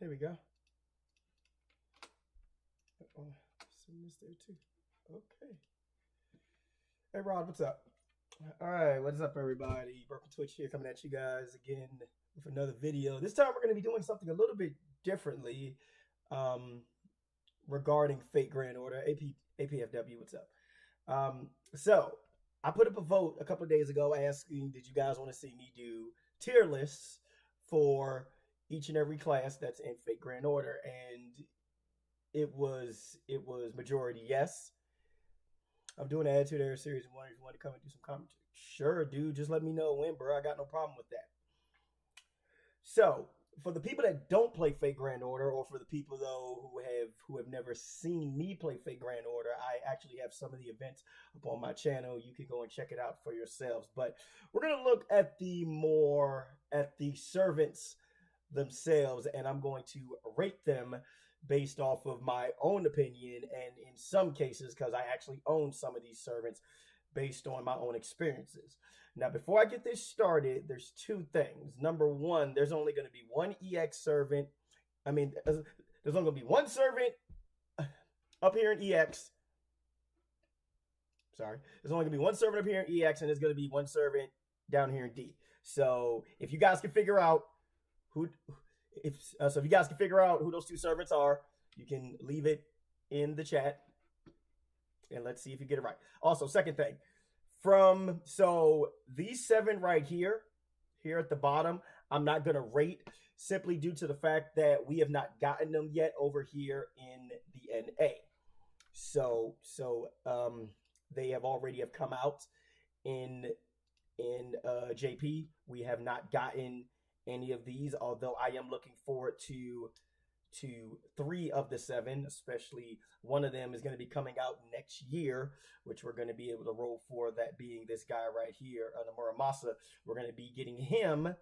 Here we go. Oh, send this there too. Okay. Hey Rod, what's up? All right, what's up, everybody? Broken Twitch here, coming at you guys again with another video. This time we're going to be doing something a little bit differently um, regarding Fate Grand Order. APFW, what's up? So I put up a vote a couple of days ago asking, did you guys want to see me do tier lists for each and every class that's in Fate Grand Order? And it was majority yes. I'm doing an Attitude Era series and wondering if you want to come and do some commentary. Sure, dude. Just let me know when, bro. I got no problem with that. So, for the people that don't play Fate Grand Order, or for the people though who have never seen me play Fate Grand Order, I actually have some of the events up on my channel. You can go and check it out for yourselves. But we're gonna look at the servants themselves, and I'm going to rate them based off of my own opinion, and in some cases, because I actually own some of these servants, based on my own experiences. Now, before I get this started, there's two things. Number one, there's only going to be one EX servant. I mean, there's only going to be one servant up here in EX. Sorry. There's only going to be one servant up here in EX, and there's going to be one servant down here in D. So if you guys can figure out if you guys can figure out who those two servants are, you can leave it in the chat, and let's see if you get it right. Also, second thing, so these 7 right here at the bottom, I'm not going to rate simply due to the fact that we have not gotten them yet over here in the NA. So they have already come out in JP. We have not gotten any of these, although I am looking forward to 3 of the 7, especially one of them is going to be coming out next year, which we're going to be able to roll for, that being this guy right here, the Muramasa. We're going to be getting him,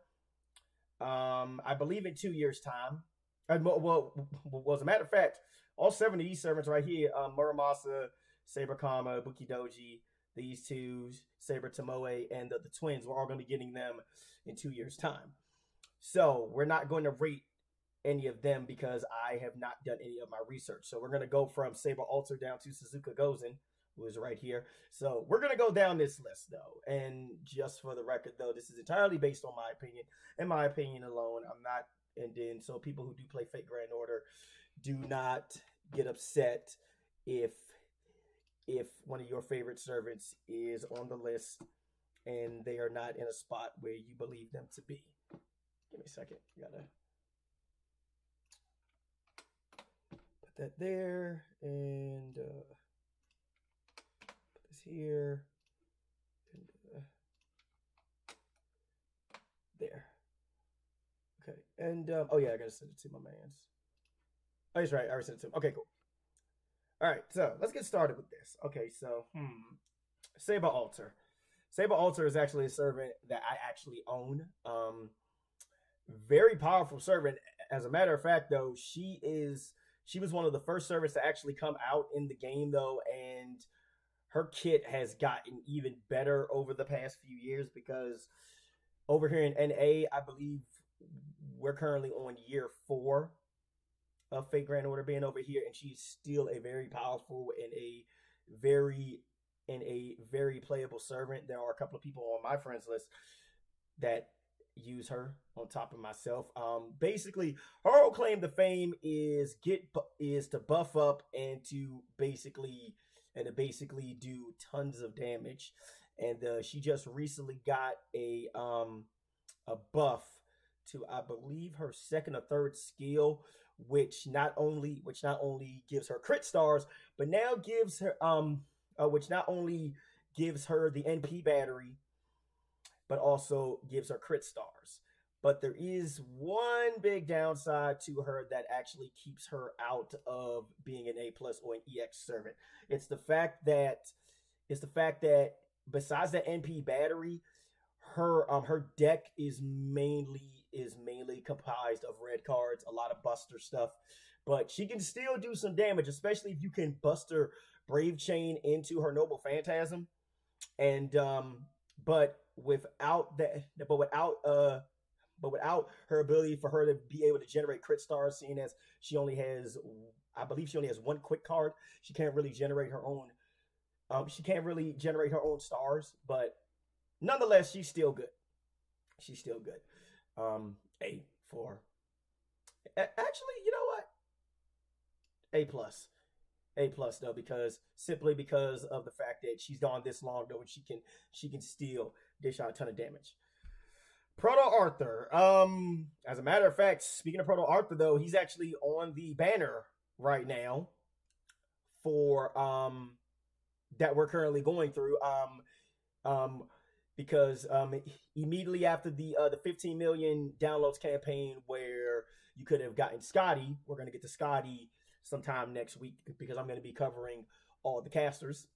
I believe, in 2 years' time. Well, as a matter of fact, all 7 of these servants right here, Muramasa, Saber Kama, Bukidoji, these two, Saber Tomoe, and the twins, we're all going to be getting them in 2 years' time. So we're not going to rate any of them because I have not done any of my research. So we're going to go from Saber Altaria down to Suzuka Gozen, who is right here. So we're going to go down this list, though. And just for the record, though, this is entirely based on my opinion and my opinion alone. I'm not, and then so people who do play Fate Grand Order, do not get upset if one of your favorite servants is on the list and they are not in a spot where you believe them to be. Give me a second. Gotta put that there, and put this here, and there. Okay, and oh yeah, I gotta send it to my man's. Oh, he's right. I already sent it to him. Okay, cool. All right, so let's get started with this. Okay, so Saber Altaria. Saber Altaria is actually a servant that I actually own. Very powerful servant. As a matter of fact, though, she was one of the first servants to actually come out in the game, though, and her kit has gotten even better over the past few years, because over here in NA, I believe we're currently on year 4 of Fate Grand Order being over here, and she's still a very powerful and a very playable servant. There are a couple of people on my friends list that use her on top of myself. Basically, her whole claim to fame is to buff up and to basically do tons of damage. And she just recently got a buff to, I believe, her 2nd or 3rd skill, which not only gives her crit stars, but now gives her which not only gives her the NP battery, but also gives her crit stars. But there is one big downside to her that actually keeps her out of being an A+ or an EX servant. It's the fact that besides the NP battery, her deck is mainly comprised of red cards, a lot of buster stuff. But she can still do some damage, especially if you can buster Brave Chain into her Noble Phantasm. And but without But without her ability for her to be able to generate crit stars, seeing as she only has, I believe she only has one quick card, she can't really generate her own. She can't really generate her own stars, but nonetheless, she's still good. She's still good. A for. Actually, you know what? A plus. A plus though, because simply because of the fact that she's gone this long though, and she can still dish out a ton of damage. Proto Arthur. As a matter of fact, speaking of Proto Arthur though, he's actually on the banner right now for that we're currently going through. Because immediately after the 15 million downloads campaign where you could have gotten Scotty, we're gonna get to Scotty sometime next week because I'm going to be covering all the casters.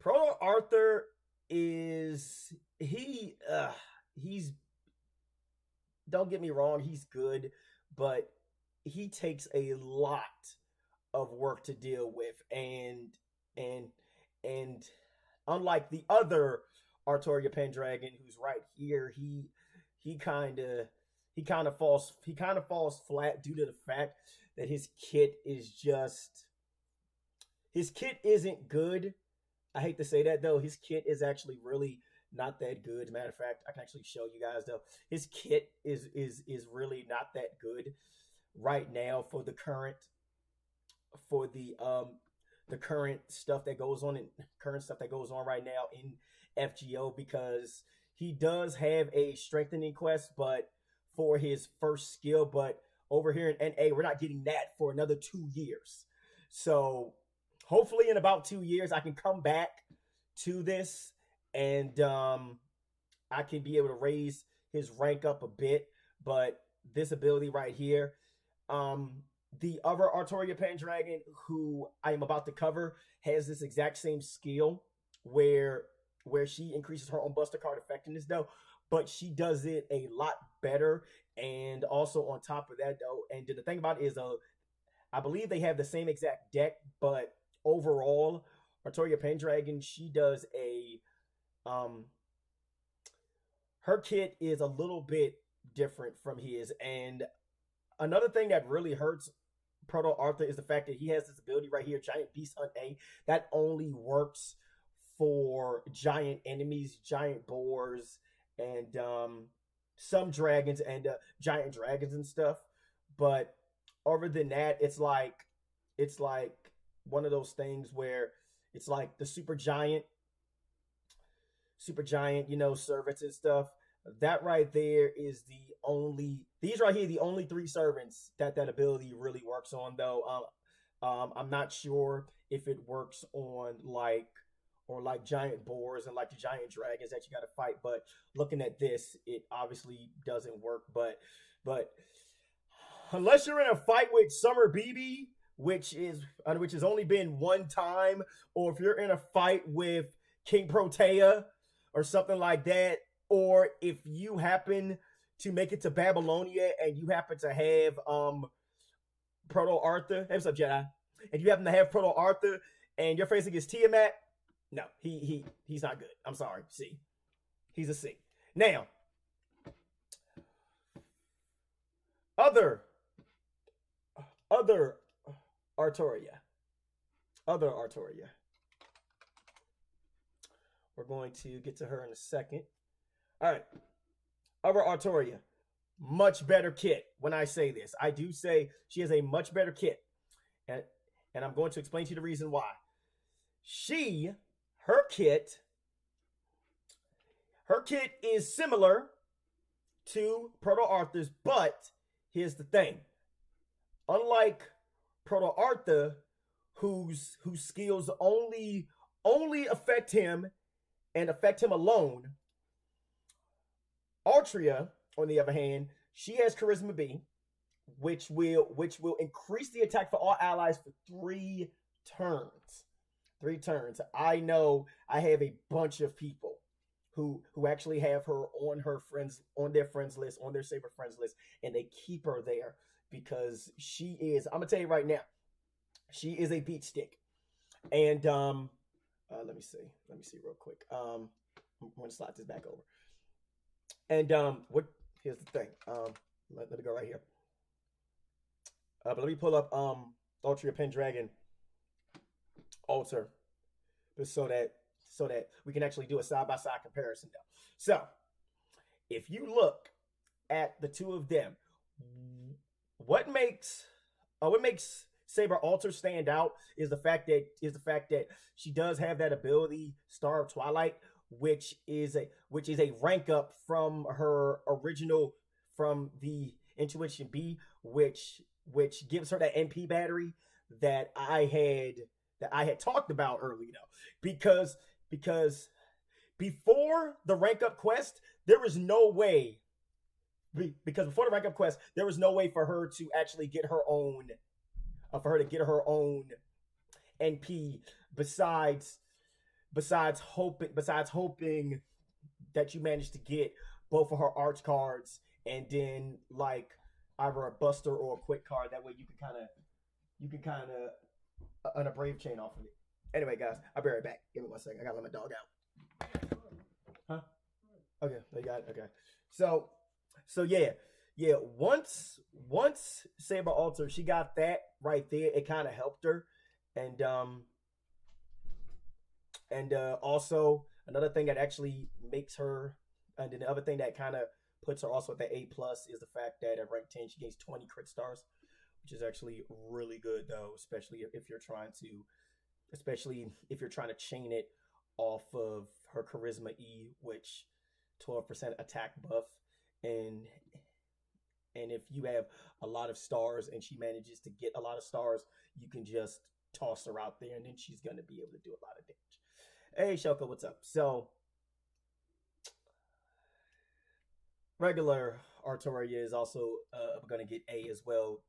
Proto Arthur is he's don't get me wrong, he's good, but he takes a lot of work to deal with, and unlike the other Artoria Pendragon who's right here, he kind of falls flat due to the fact that his kit isn't good. I hate to say that though. His kit is actually really not that good. As a matter of fact, I can actually show you guys though. His kit is really not that good right now for the current stuff that goes on right now in FGO, because he does have a strengthening quest, but for his first skill, but over here in NA, we're not getting that for another 2 years. So hopefully in about 2 years, I can come back to this and I can be able to raise his rank up a bit. But this ability right here, the other Artoria Pendragon who I am about to cover has this exact same skill where she increases her own Buster card effectiveness though, but she does it a lot better. And also on top of that though, and the thing about it is I believe they have the same exact deck, but overall Artoria Pendragon, she does a her kit is a little bit different from his. And another thing that really hurts Proto Arthur is the fact that he has this ability right here, Giant Beast Hunt A, that only works for giant enemies, giant boars, and some dragons and giant dragons and stuff. But other than that, it's like one of those things where it's like the super giant, servants and stuff. That right there is these right here, the only 3 servants that ability really works on though. I'm not sure if it works on like giant boars and like the giant dragons that you got to fight, but looking at this, it obviously doesn't work. But unless you're in a fight with Summer BB, which has only been one time, or if you're in a fight with King Protea or something like that, or if you happen to make it to Babylonia and you happen to have Proto Arthur, hey, what's up, Jedi? And you happen to have Proto Arthur and you're facing against Tiamat, no, he's not good. I'm sorry. C. He's a C. Now, other Artoria. We're going to get to her in a second. All right. Other Artoria. Much better kit. When I say this, I do say she has a much better kit. And I'm going to explain to you the reason why. Her kit is similar to Proto Arthur's, but here's the thing. Unlike Proto Arthur, whose skills only affect him and affect him alone, Altria, on the other hand, she has Charisma B, which will increase the attack for all allies for 3 turns. 3 turns. I know I have a bunch of people who actually have her on their friends list, on their Saber friends list, and they keep her there because she is, I'm gonna tell you right now, she is a beat stick. And let me see real quick. I'm gonna slide this back over. And here's the thing. Let me go right here. But let me pull up Altria Pendragon Altar, just so that we can actually do a side by side comparison though. So if you look at the two of them, what makes Saber Altar stand out is the fact that she does have that ability, Star of Twilight, which is a rank up from her original, from the Intuition B, which gives her that NP battery that I had talked about earlier though. Because before the rank up quest, there was no way, because before the rank up quest, there was no way for her to actually get her own NP besides hoping that you managed to get both of her arch cards and then like either a buster or a quick card. That way you can kind of on a brave chain off of it. Anyway, guys, I'll be right back. Give me 1 second. I gotta let my dog out. Huh? Okay, they got it. Okay. So yeah. Once Saber Altar, she got that right there. It kind of helped her, and also another thing that actually makes her, and then the other thing that kind of puts her also at the A plus is the fact that at rank 10 she gains 20 crit stars, which is actually really good though, especially if you're trying to chain it off of her charisma E, which 12% attack buff, and if you have a lot of stars and she manages to get a lot of stars, you can just toss her out there and then she's going to be able to do a lot of damage. Hey, Shelko, what's up? So, regular Artaria is also going to get A as well.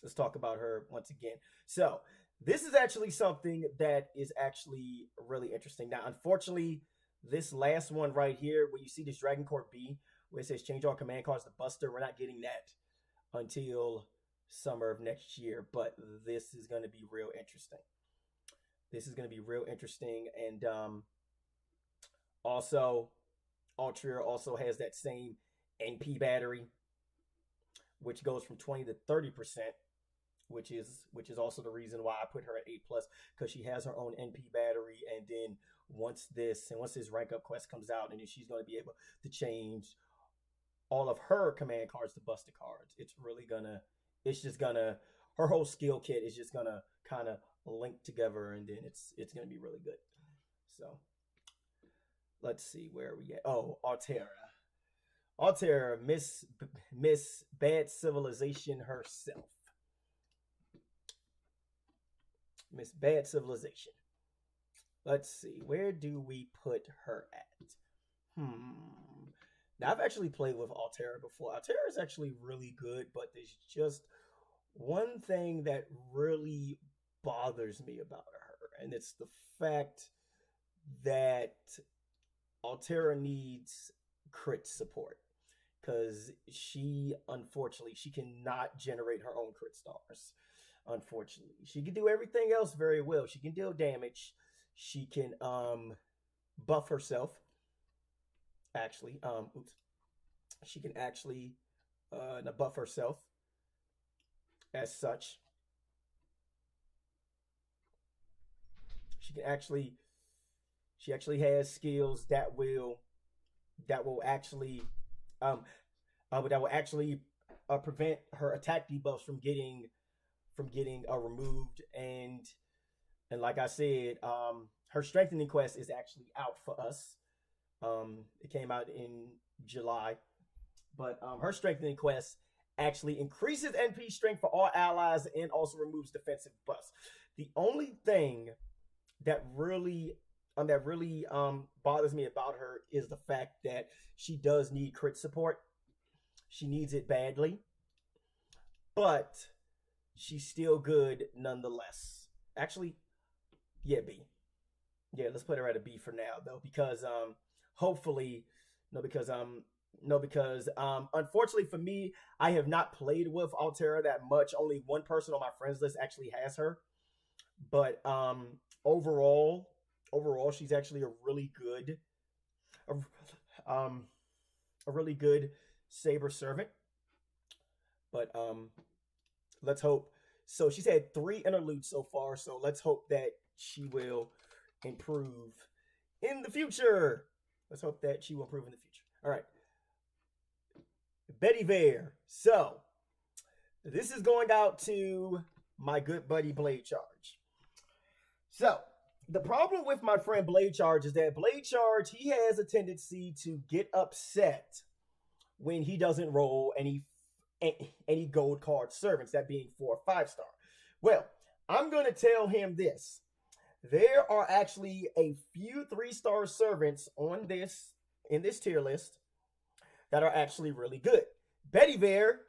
Let's talk about her once again. So, this is actually something that is actually really interesting. Now, unfortunately, this last one right here, where you see this Dragon Court B, where it says change all command cards to Buster, we're not getting that until summer of next year. But this is going to be real interesting. And also, Altria also has that same NP battery, which goes from 20 to 30%, which is also the reason why I put her at A plus, because she has her own NP battery. And then once this rank up quest comes out, and then she's going to be able to change all of her command cards to Buster cards. Her whole skill kit is just gonna kind of link together, and then it's gonna be really good. So let's see, where are we at? Oh, Altaria, Miss Bad Civilization herself. Miss Bad Civilization. Let's see, where do we put her at? Now, I've actually played with Altaria before. Altaria is actually really good, but there's just one thing that really bothers me about her, and it's the fact that Altaria needs crit support, because unfortunately she cannot generate her own crit stars. Unfortunately, she can do everything else very well. She can deal damage. She can buff herself. Actually, she can actually buff herself as such. She actually has skills that will actually prevent her attack debuffs from getting removed, and like I said, her strengthening quest is actually out for us. It came out in July, but her strengthening quest actually increases NP strength for all allies and also removes defensive buffs. The only thing that really bothers me about her is the fact that she does need crit support. She needs it badly, but she's still good nonetheless. Actually, yeah, B. Yeah, let's put her at a B for now though, because unfortunately for me, I have not played with Altaria that much. Only one person on my friends list actually has her, but overall, she's actually a really good Saber servant. But let's hope. So she's had 3 interludes so far, so let's hope that she will improve in the future. Let's hope that she will improve in the future. All right. Betty Vare. So this is going out to my good buddy Blade Charge. So the problem with my friend Blade Charge is that Blade Charge, he has a tendency to get upset when he doesn't roll any gold card servants, that being 4 or 5-star. Well, I'm going to tell him this. There are actually a few 3-star servants in this tier list that are actually really good. Betty Vare,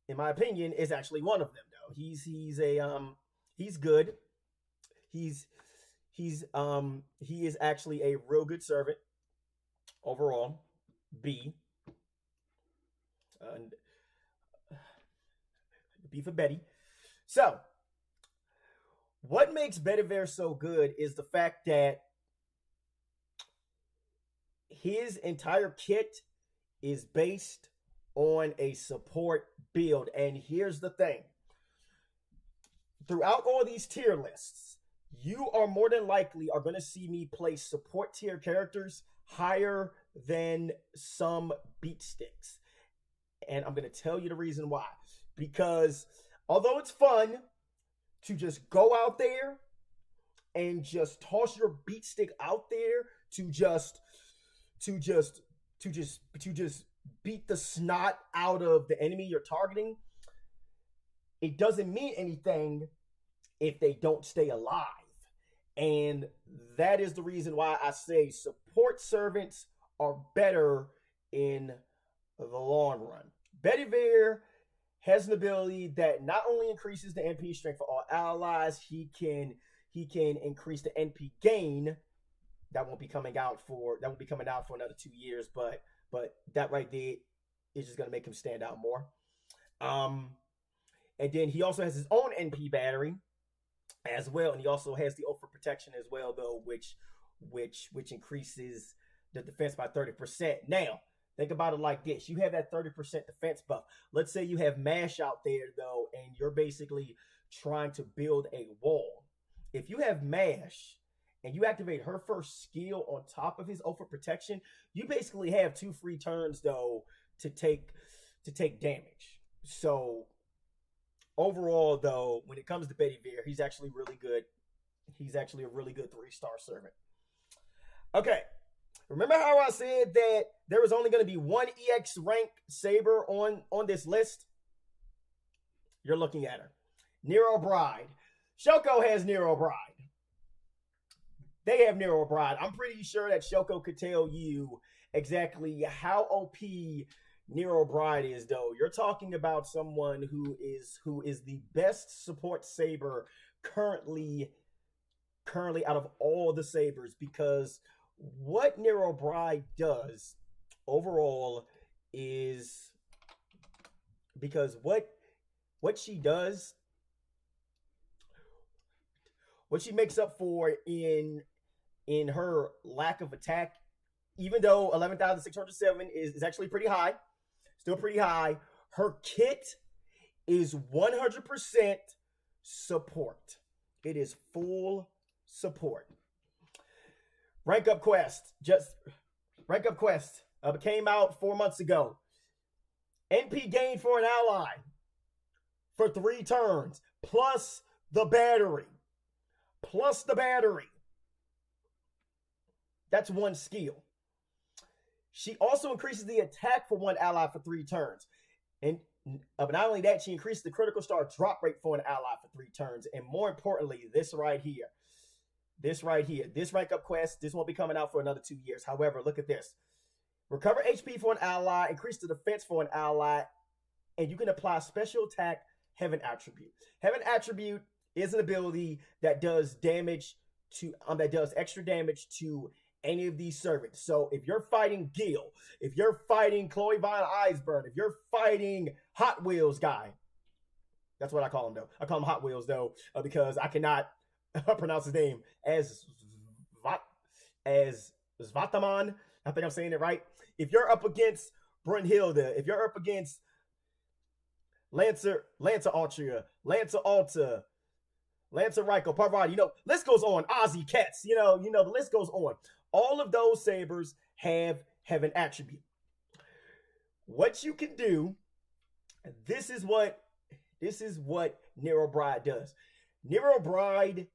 in my opinion, is actually one of them though. He's good. He is actually a real good servant overall. B. B for Betty. So, what makes Bedivere so good is the fact that his entire kit is based on a support build. And here's the thing. Throughout all these tier lists, you are more than likely are going to see me place support tier characters higher than some beat sticks. And I'm going to tell you the reason why. Because although it's fun to just go out there and just toss your beat stick out there to just beat the snot out of the enemy you're targeting, it doesn't mean anything if they don't stay alive. And that is the reason why I say support servants are better in the long run. Bedivere has an ability that not only increases the NP strength for all allies, he can increase the NP gain. That won't be coming out for another 2 years, but that right there is just gonna make him stand out more. And then he also has his own NP battery as well, and he also has the Oath for Protection as well, though, which increases the defense by 30%. Now, think about it like this. You have that 30% defense buff. Let's say you have MASH out there, though, and you're basically trying to build a wall. If you have MASH and you activate her first skill on top of his Oath for Protection, you basically have 2 free turns, though, to take damage. So overall, though, when it comes to Bedivere, he's actually really good. He's actually a really good 3-star servant. Okay. Remember how I said that there was only going to be 1 EX rank Saber on this list? You're looking at her. Nero Bride. Shoko has Nero Bride. They have Nero Bride. I'm pretty sure that Shoko could tell you exactly how OP Nero Bride is, though. You're talking about someone who is the best support Saber currently out of all the Sabers, because what Nero Bride does overall is, because what she does, what she makes up for in her lack of attack, even though 11,607 is actually pretty high, still pretty high, her kit is 100% support. It is full support. Rank Up Quest came out 4 months ago. NP gain for an ally for 3 turns, plus the battery. That's 1 skill. She also increases the attack for 1 ally for 3 turns. And but not only that, she increases the critical star drop rate for an ally for 3 turns. And more importantly, this right here. This rank up quest, this won't be coming out for another 2 years. However, look at this. Recover HP for an ally, increase the defense for an ally, and you can apply special attack Heaven Attribute. Heaven Attribute is an ability that does damage to that does extra damage to any of these servants. So if you're fighting Gil, if you're fighting Chloe Von Eisburn, if you're fighting Hot Wheels guy, that's what I call him though. I call him Hot Wheels though, because I cannot pronounce his name as Svataman. I think I'm saying it right. If you're up against Brunhilde, if you're up against Lancer Altria, Lancer Alta, Lancer Ryko, Parvati, list goes on. Ozzy Ketz, the list goes on. All of those sabers have an attribute. What you can do, this is what Nero Bride does. Nero Bride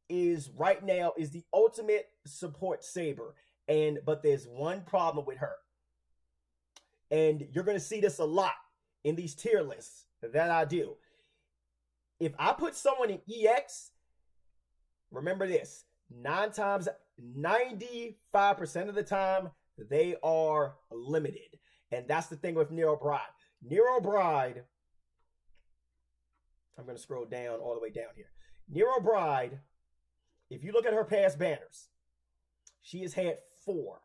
is right now is the ultimate support saber, but there's one problem with her, and you're going to see this a lot in these tier lists that I do. If I put someone in EX, remember this, 95% of the time, they are limited. And that's the thing with Nero Bride. Nero Bride, I'm going to scroll down all the way down here. Nero Bride, if you look at her past banners, she has had 4.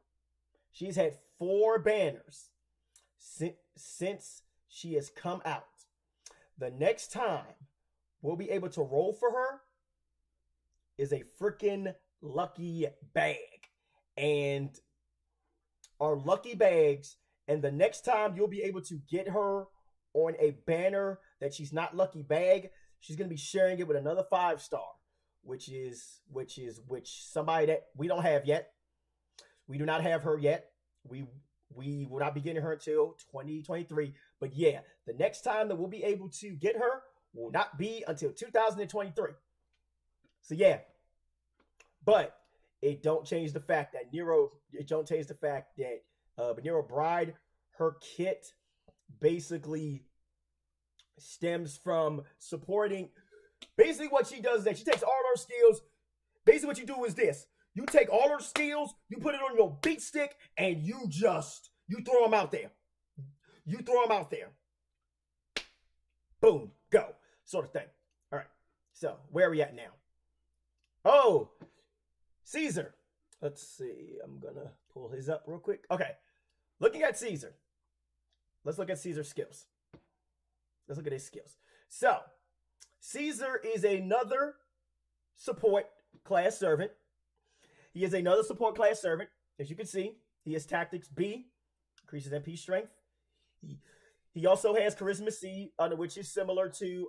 She's had 4 banners since she has come out. The next time we'll be able to roll for her is a freaking lucky bag. And our lucky bags, and the next time you'll be able to get her on a banner that she's not lucky bag, she's going to be sharing it with another 5-star, which somebody that we don't have yet. We do not have her yet. We will not be getting her until 2023. But yeah, the next time that we'll be able to get her will not be until 2023. So yeah, but it don't change the fact that Nero Bride, her kit basically stems from supporting. Basically what she does is that she takes all her skills. Basically what you do is this. You take all her skills, you put it on your beat stick, and you throw them out there. You throw them out there. Boom, go, sort of thing. All right, so where are we at now? Oh, Caesar. Let's see, I'm gonna pull his up real quick. Okay, looking at Caesar. Let's look at Caesar's skills. Let's look at his skills. So, Caesar is another support class servant. He is another support class servant. As you can see, he has Tactics B, increases MP strength. He also has Charisma C, which is similar to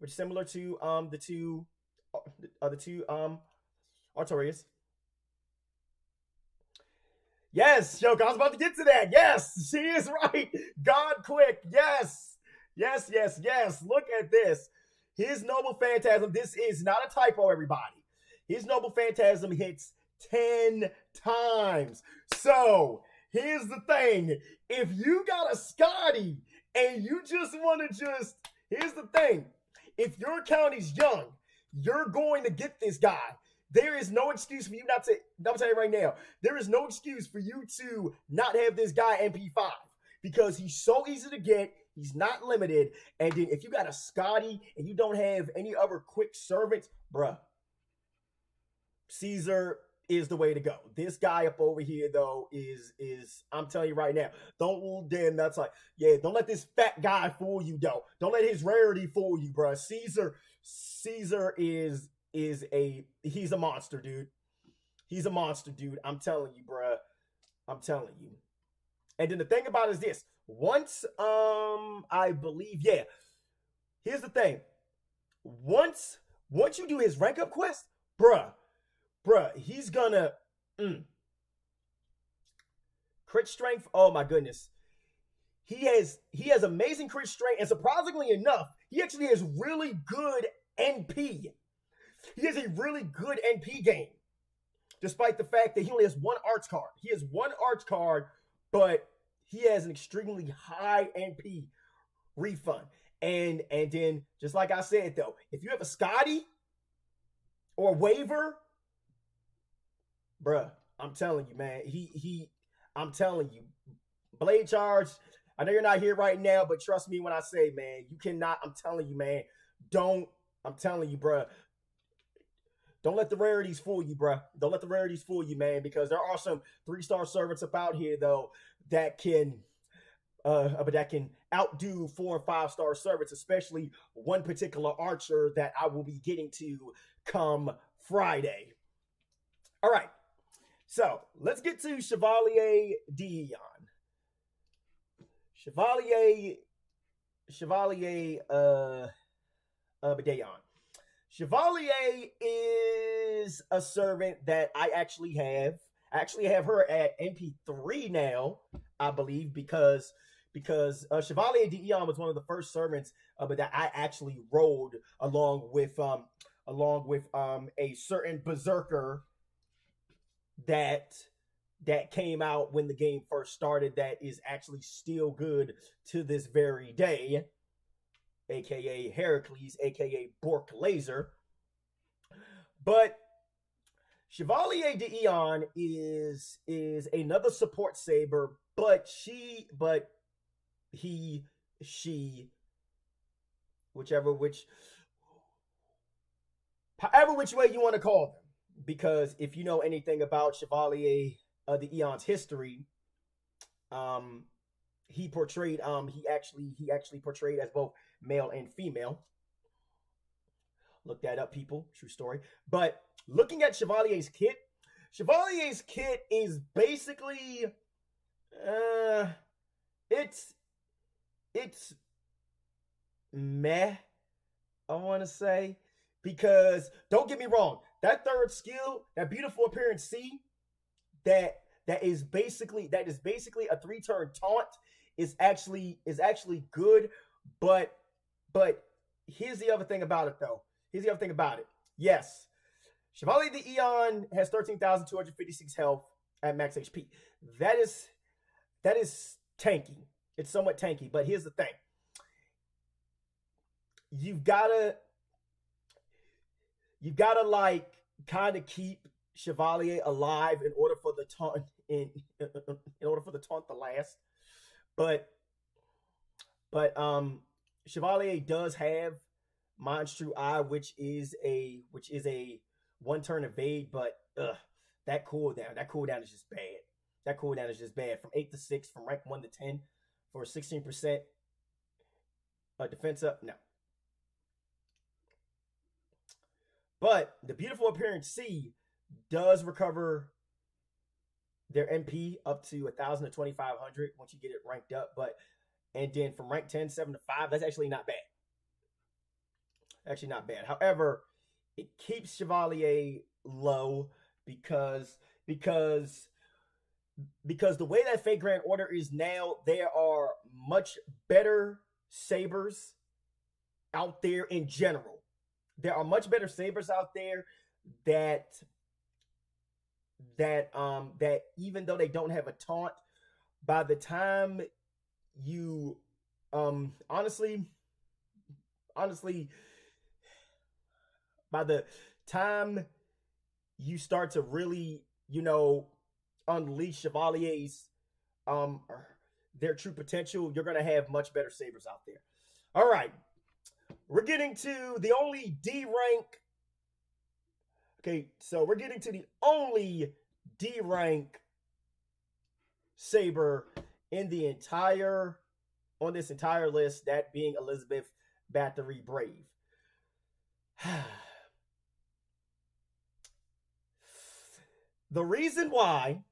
the two Artorias. Yes, yo, I was about to get to that. Yes, she is right. God quick. Yes. Look at this. His Noble Phantasm. This is not a typo, everybody. His Noble Phantasm hits 10 times. So, here's the thing. If you got a Scotty and you just want to here's the thing. If your account is young, you're going to get this guy. There is no excuse for you not to, I'm telling you right now, there is no excuse for you to not have this guy MP5 because he's so easy to get. He's not limited. And then if you got a Scotty and you don't have any other quick servants, bruh, Caesar is the way to go. This guy up over here, though, is I'm telling you right now, don't let this fat guy fool you, though. Don't let his rarity fool you, bruh. Caesar he's a monster, dude. He's a monster, dude. I'm telling you, bruh. I'm telling you. And then the thing about it is this. Once, I believe, yeah. Here's the thing. Once you do his rank up quest, bruh, he's gonna crit strength. Oh my goodness. He has amazing crit strength, and surprisingly enough, he actually has really good NP. He has a really good NP game, despite the fact that he only has 1 arts card. He has 1 arts card, but he has an extremely high NP refund. And then, just like I said, though, if you have a Scotty or a waiver, bruh, I'm telling you, man, I'm telling you, Blade Charge, I know you're not here right now, but trust me when I say, man, you cannot, I'm telling you, man, I'm telling you, bruh, don't let the rarities fool you, bruh. Don't let the rarities fool you, man, because there are some 3-star servants about here, though, that can outdo 4 and 5-star servants, especially one particular archer that I will be getting to come Friday. All right, so let's get to Chevalier Dion. Chevalier Chevalier Bedayon. Chevalier is a servant that I actually have. I actually have her at NP3 now, I believe, because Chevalier d'Eon was one of the first servants, but that I actually rolled along with a certain berserker that came out when the game first started that is actually still good to this very day, aka Heracles, aka Bork Laser. But Chevalier d'Eon is another support saber, but she however which way you want to call them. Because if you know anything about Chevalier d'Eon's history, he actually portrayed as both male and female. Look that up, people. True story. But looking at Chevalier's kit is basically it's meh, I want to say, because don't get me wrong, that third skill, that beautiful appearance C, that is basically a 3-turn taunt is actually good, but here's the other thing about it though. Yes, Chevalier d'Eon has 13,256 health at max HP. That is tanky. It's somewhat tanky, but here's the thing. You've gotta like kind of keep Chevalier alive in order for the taunt to last. But Chevalier does have Mind's True Eye, which is a 1-turn evade, but that cooldown is just bad. That cooldown is just bad. From 8 to 6, from rank 1 to 10 for 16% defense up. No. But the beautiful appearance C does recover their MP up to 1,000 to 2,500 once you get it ranked up. And then from rank 10, 7 to 5, that's actually not bad. However, it keeps Chevalier low because the way that Fate Grand Order is now, there are much better sabers out there in general. There are much better sabers out there that even though they don't have a taunt, by the time you honestly by the time you start to really, unleash Chevalier's their true potential, you're gonna have much better sabers out there. All right. We're getting to the only D rank. Okay, so we're getting to the only D rank saber on this entire list, that being Elizabeth Bathory Brave. The reason why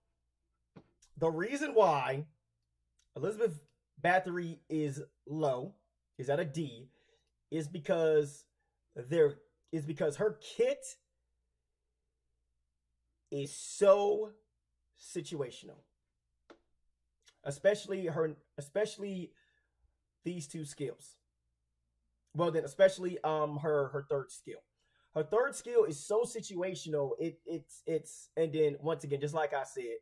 Elizabeth Bathory is low, is at a D, is because her kit is so situational. Especially these two skills. Well, then especially her third skill. Her third skill is so situational. It's and then once again, just like I said,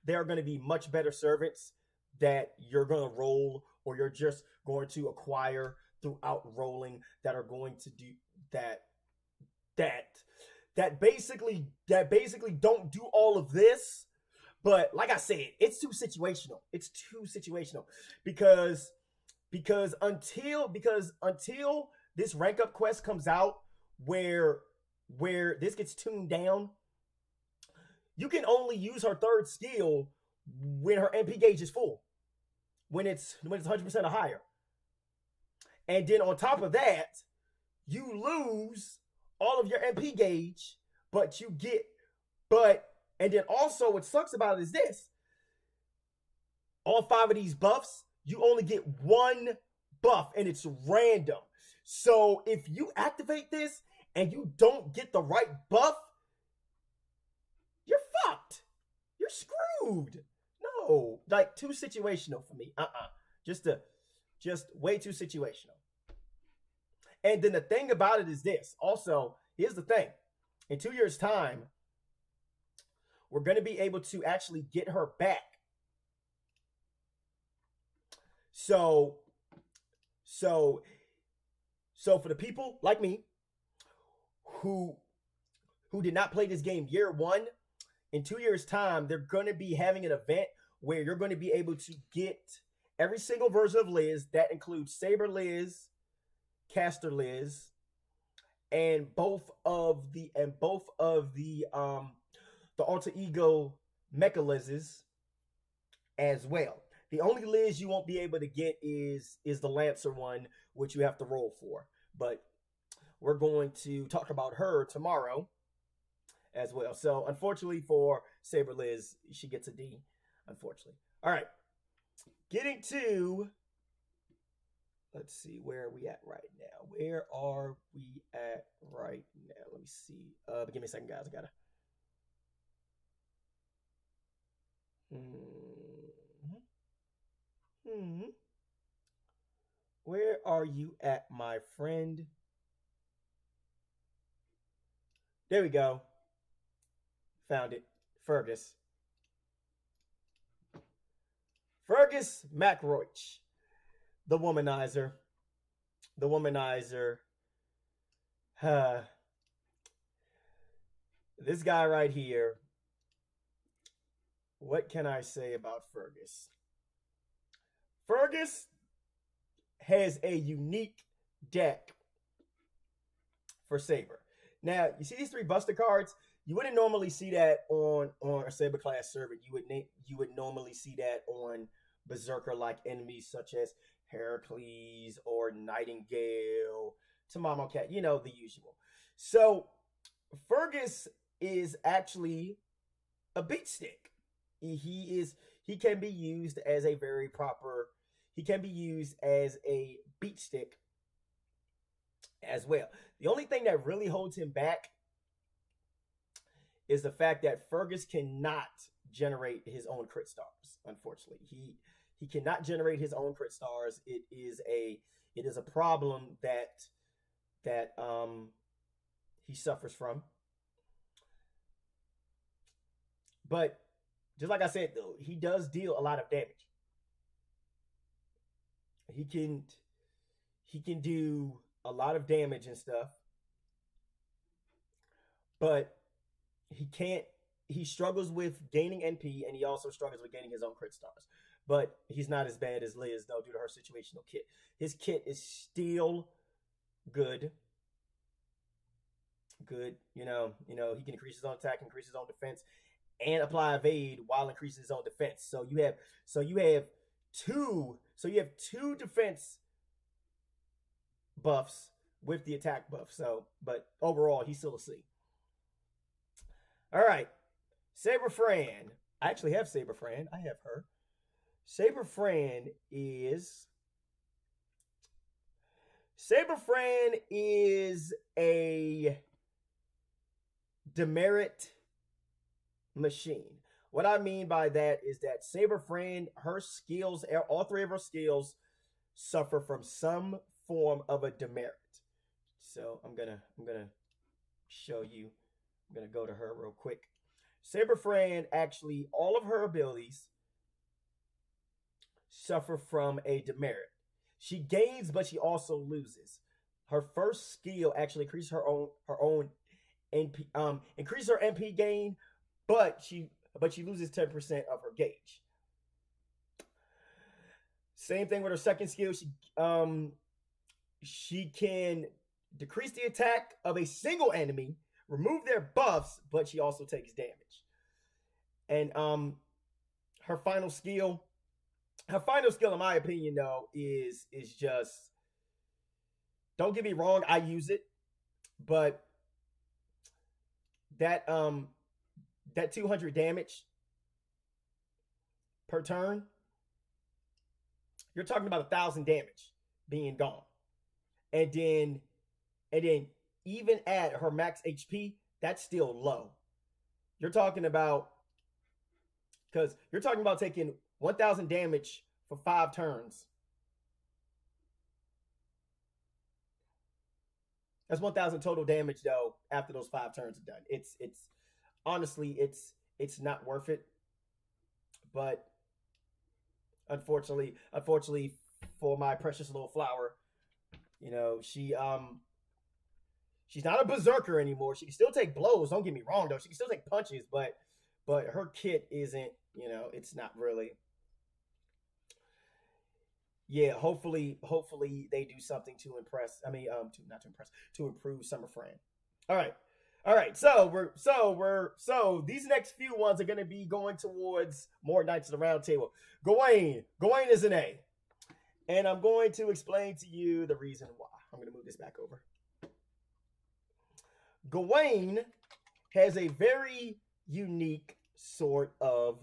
there are going to be much better servants that you're going to roll, or you're just going to acquire throughout rolling, that are going to do that basically don't do all of this. But like I said, it's too situational. Because until this rank up quest comes out where this gets tuned down, you can only use her third skill when her MP gauge is full. When it's 100% or higher. And then on top of that, you lose all of your MP gauge, and then also what sucks about it is this. All 5 of these buffs you only get one buff and it's random. So if you activate this and you don't get the right buff, you're fucked. You're screwed. No, like too situational for me. Just way too situational. And then the thing about it is this. Also, here's the thing. In 2 years' time, we're going to be able to actually get her back. So for the people like me who did not play this game year one, in 2 years' time, they're going to be having an event where you're going to be able to get every single version of Liz. That includes Saber Liz, Caster Liz, and both of the alter ego Mecha Liz's as well. The only Liz you won't be able to get is the Lancer one, which you have to roll for. But we're going to talk about her tomorrow as well. So unfortunately for Saber Liz, she gets a D, unfortunately. All right. Getting to, let's see, where are we at right now? Where are we at right now? Let me see. Give me a second, guys. I gotta. Where are you at, my friend? There we go. Found it. Fergus. Fergus MacRoach. The Womanizer. The Womanizer. This guy right here. What can I say about Fergus? Fergus has a unique deck for Saber. Now, you see these 3 Buster cards? You wouldn't normally see that on a Saber class server. You would normally see that on Berserker-like enemies such as Heracles or Nightingale, Tamamo Cat, you know, the usual. So, Fergus is actually a beat stick. He can be used as a very proper, he can be used as a beat stick as well. The only thing that really holds him back is the fact that Fergus cannot generate his own crit stars. Unfortunately, he cannot generate his own crit stars. It is a problem that he suffers from. But just like I said, though, he does deal a lot of damage. He can do a lot of damage and stuff, but he struggles with gaining NP, and he also struggles with gaining his own crit stars. But he's not as bad as Liz, though, due to her situational kit. His kit is still good. You know, he can increase his own attack, increase his own defense, and apply evade while increasing his own defense. So you have two defense buffs with the attack buff. So, but overall, he's still a C. All right, Saber Fran. I actually have Saber Fran. I have her. Saber Fran is a demerit machine. What I mean by that is that Saber Fran, her skills, all 3 of her skills, suffer from some form of a demerit. So I'm gonna show you. I'm gonna go to her real quick. Saber Fran, actually, all of her abilities suffer from a demerit. She gains, but she also loses. Her first skill actually increases her own NP, increase her NP gain, but she loses 10% of her gauge. Same thing with her second skill. She can decrease the attack of a single enemy, remove their buffs, but she also takes damage. And her final skill, in my opinion, though, is just, don't get me wrong, I use it, but that 200 damage per turn You're talking about 1,000 damage being gone, and then even at her max HP, that's still low. You're talking about because you're talking about taking 1,000 damage for 5 turns. That's 1,000 total damage though after those 5 turns are done. It's honestly it's not worth it. But unfortunately for my precious little flower, she's not a berserker anymore. She can still take blows. Don't get me wrong though. She can still take punches, but her kit isn't. It's not really. Yeah, hopefully they do something to impress. I mean, to not to impress, to improve Summer Fran. All right, all right. So these next few ones are going to be going towards more Knights of the Round Table. Gawain is an A, and I'm going to explain to you the reason why. I'm going to move this back over. Gawain has a very unique sort of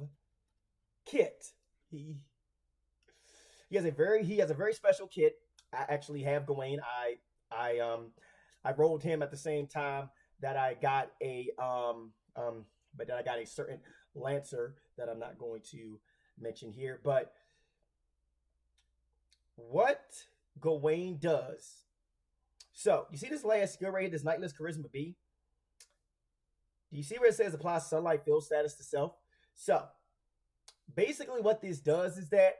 kit. He has a very special kit. I actually have Gawain. I rolled him at the same time that I got a certain Lancer that I'm not going to mention here. But what Gawain does. So you see this last skill right here, this Knightless Charisma B. Do you see where it says apply sunlight field status to self? So basically what this does is that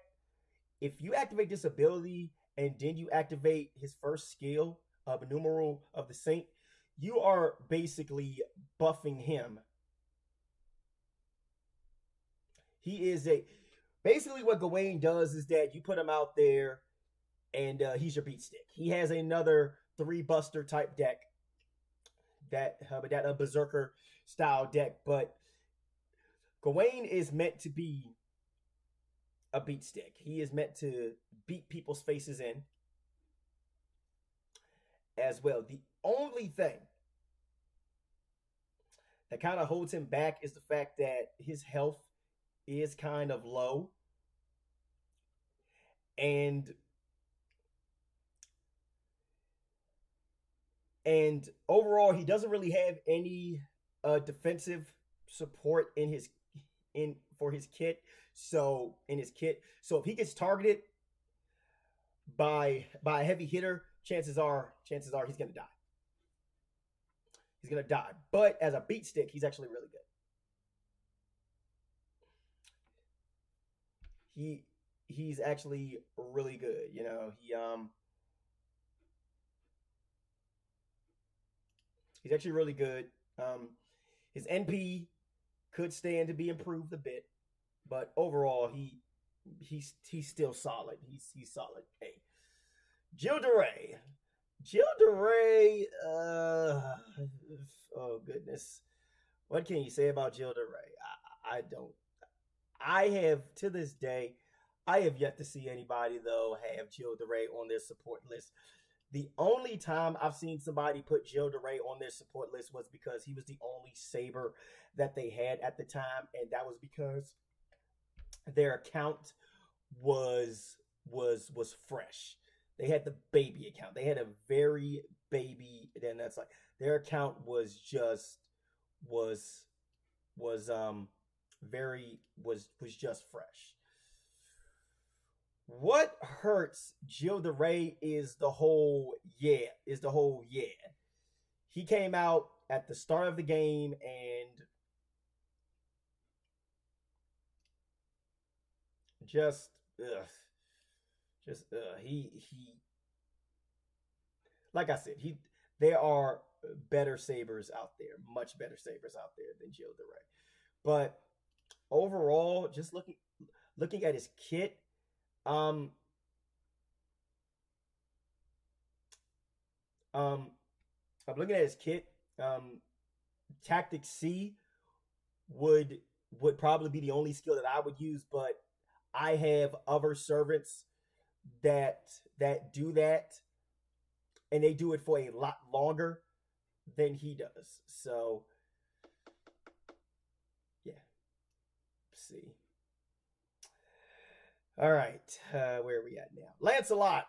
if you activate this ability and then you activate his first skill of Numeral of the Saint, you are basically buffing him. Basically what Gawain does is that you put him out there and he's your beat stick. He has another 3-buster type deck, that a berserker style deck, but Gawain is meant to be a beat stick. He is meant to beat people's faces in as well. The only thing that kind of holds him back is the fact that his health is kind of low, and overall he doesn't really have any defensive support for his kit. So if he gets targeted by a heavy hitter, chances are he's gonna die. He's gonna die. But as a beat stick, he's actually really good. He's actually really good. He's actually really good. His NP could stand to be improved a bit, but overall he's still solid. He's solid. Hey, Jill DeRay, oh goodness, what can you say about Jill DeRay? I have, to this day, I have yet to see anybody though have Jill DeRay on their support list. The only time I've seen somebody put Jill DeRay on their support list was because he was the only Saber that they had at the time, and that was because their account was fresh. They had the baby account. They had a very baby, and that's like their account was just fresh. What hurts Jill DeRay is the whole yeah. He came out at the start of the game and he like I said, there are better Sabers out there, much better Sabers out there than Jill DeRay. But overall, just looking at his kit, I'm looking at his kit. Tactic C would probably be the only skill that I would use, but I have other servants that do that, and they do it for a lot longer than he does. So yeah, see. All right. Where are we at now? Lancelot.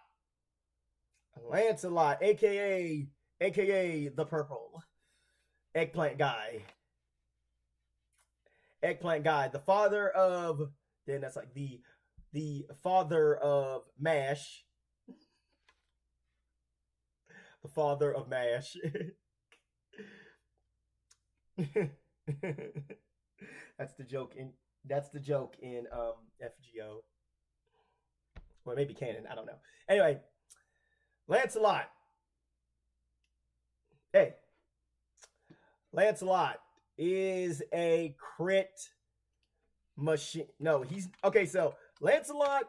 Lancelot, aka the purple eggplant guy. Eggplant guy, the father of then that's like the father of MASH. The father of MASH. that's the joke in FGO. Well, maybe canon. I don't know. Anyway, Lancelot. Hey, Lancelot is a crit machine. No, he's okay. So Lancelot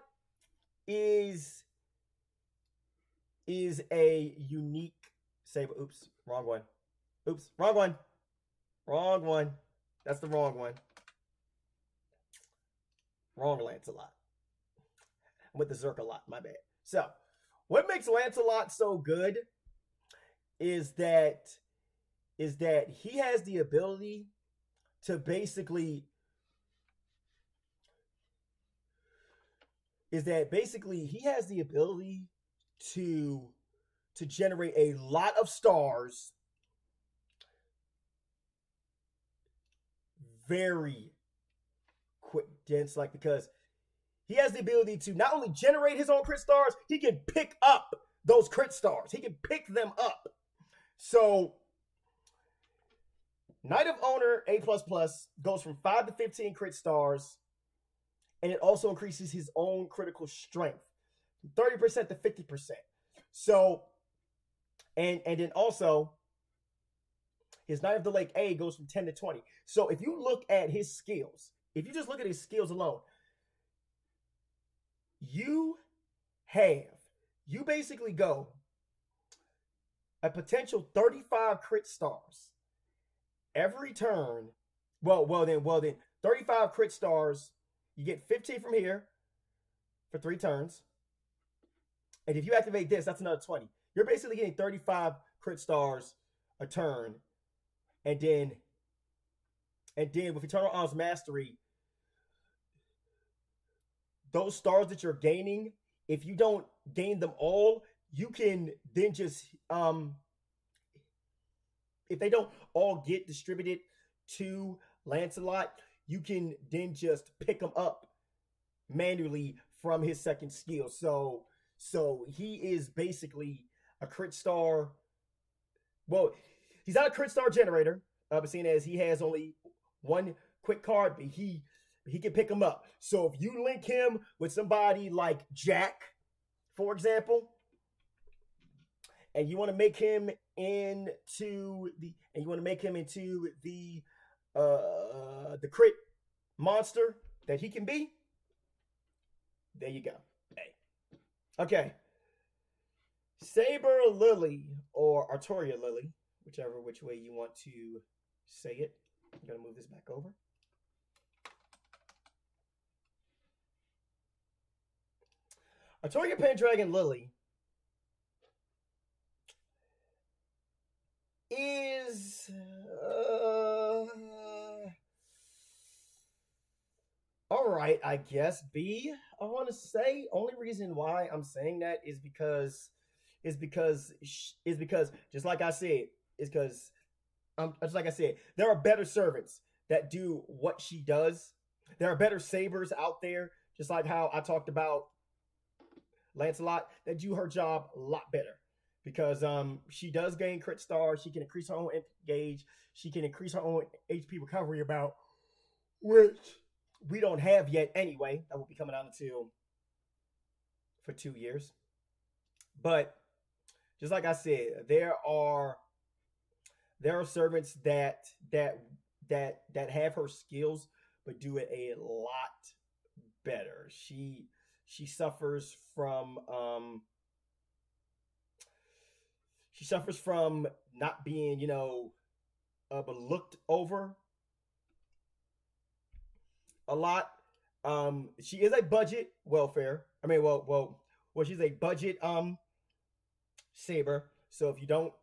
is a unique Saber. Oops, wrong one. Oops, wrong one. Wrong one. That's the wrong one. Wrong Lancelot. I'm with the Zerk a lot. My bad. So, what makes Lancelot so good is that he has the ability to basically he has the ability to generate a lot of stars very quick, dense, like, because he has the ability to not only generate his own crit stars, he can pick up those crit stars. He can pick them up. So Knight of Honor A++ goes from 5 to 15 crit stars, and it also increases his own critical strength from 30% to 50%. So, and then also, his Knight of the Lake A goes from 10 to 20. So if you look at his skills, if you just look at his skills alone, you basically go a potential 35 crit stars every turn. Well then 35 crit stars, you get 15 from here for 3 turns. And if you activate this, that's another 20. You're basically getting 35 crit stars a turn. And then with Eternal Arms Mastery, those stars that you're gaining, if you don't gain them all, you can then just if they don't all get distributed to Lancelot, you can then just pick them up manually from his second skill. So he is basically a crit star. Well, he's not a crit star generator, but seeing as he has only one quick card, but he can pick him up. So if you link him with somebody like Jack, for example, and you want to make him into the crit monster that he can be, there you go. Hey. Okay. Saber Lily, or Artoria Lily, which way you want to say it. I'm going to move this back over. Artoria Pendragon Lily is all right, I guess. B, I want to say. Only reason why I'm saying that is because just like I said, there are better servants that do what she does. There are better sabers out there, just like how I talked about Lancelot, that do her job a lot better. Because she does gain crit stars, she can increase her own gauge, she can increase her own HP recovery about, which we don't have yet anyway. That will be coming out until for 2 years. But just like I said, there are servants that have her skills but do it a lot better. She suffers from not being, looked over a lot. She is a budget welfare. She's a budget saber. So if you don't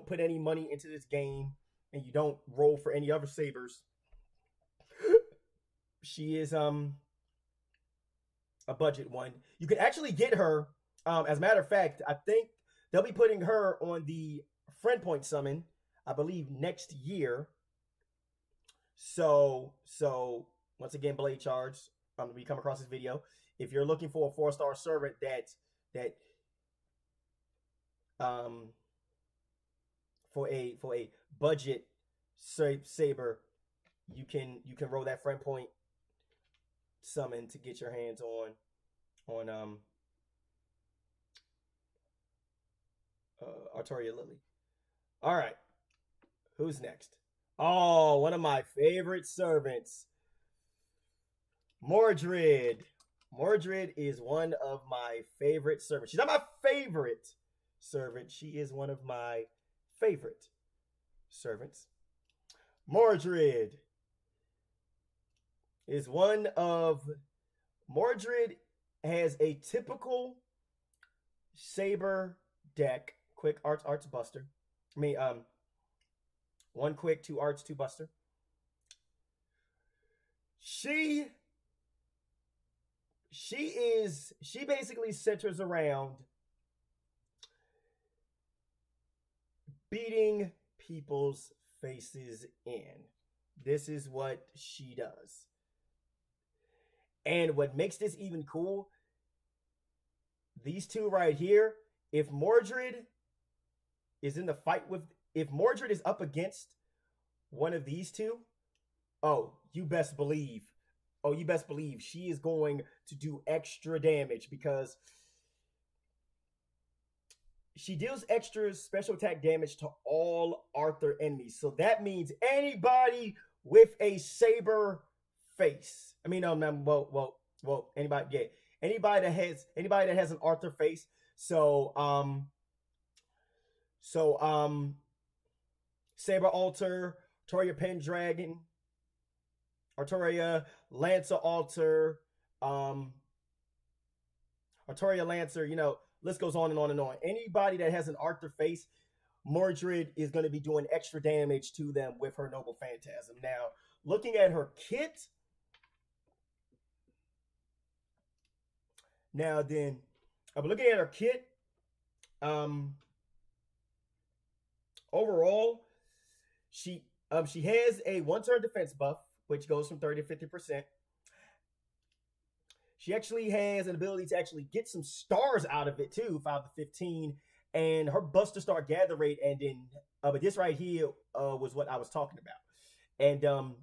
put any money into this game and you don't roll for any other sabers, she is a budget one. You can actually get her. As a matter of fact, I think they'll be putting her on the friend point summon, I believe, next year. So once again, Blade Charge. When you come across this video, if you're looking for a 4-star servant that for a budget Saber, you can roll that friend point summon to get your hands on Altaria Lily. All right, who's next? Oh, one of my favorite servants, Mordred. Mordred is one of my favorite servants. She's not my favorite servant. She is one of my favorite servants. Mordred is one of... Mordred has a typical Saber deck. Quick arts buster. I mean, 1 quick, 2 arts, 2 buster. She basically centers around beating people's faces in. This is what she does. And what makes this even cool, these two right here, if Mordred is in the fight with, if Mordred is up against one of these two, you best believe she is going to do extra damage, because she deals extra special attack damage to all Arthur enemies. So that means anybody with a Saber face. I mean, anybody that has an Arthur face. So Saber Altaria Pendragon, Altaria Lancer Altar, Altaria Lancer, list goes on and on and on. Anybody that has an Arthur face, Mordred is going to be doing extra damage to them with her Noble Phantasm. Now, looking at her kit, I'm looking at her kit. Overall, she has a 1-turn defense buff, which goes from 30 to 50%. She actually has an ability to actually get some stars out of it too, 5 to 15, and her Buster Star gather rate. And then, but this right here was what I was talking about. And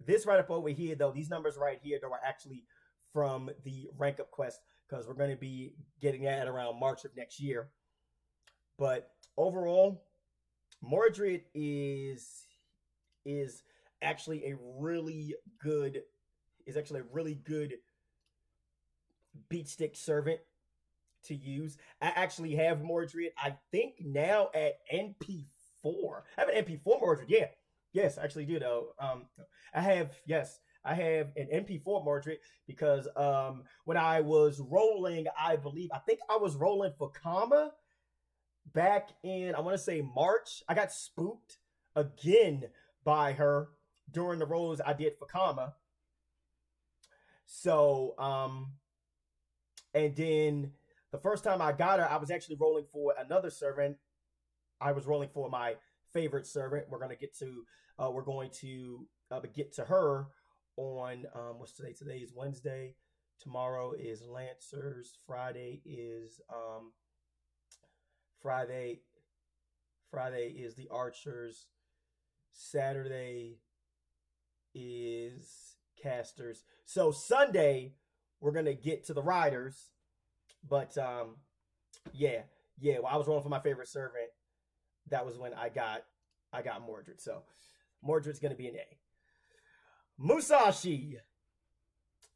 this right up over here, though, these numbers right here, though, are actually from the rank up quest, because we're going to be getting that around March of next year. But overall, Mordred is actually a really good beat stick servant to use. I actually have Mordred, I think now at NP4. I have an NP4 Mordred, yeah. Yes, I actually do though. I have an NP4 Mordred, because when I was rolling, I think I was rolling for Kama back in, I want to say March. I got spooked again by her during the rolls I did for Kama. So, and then the first time I got her, I was actually rolling for another servant. I was rolling for my favorite servant. We're going to get to her on, what's today? Today is Wednesday. Tomorrow is Lancers. Friday is the Archers. Saturday is Casters. So Sunday we're gonna get to the Riders. But well, I was rolling for my favorite servant. That was when I got Mordred. So Mordred's gonna be an A. Musashi.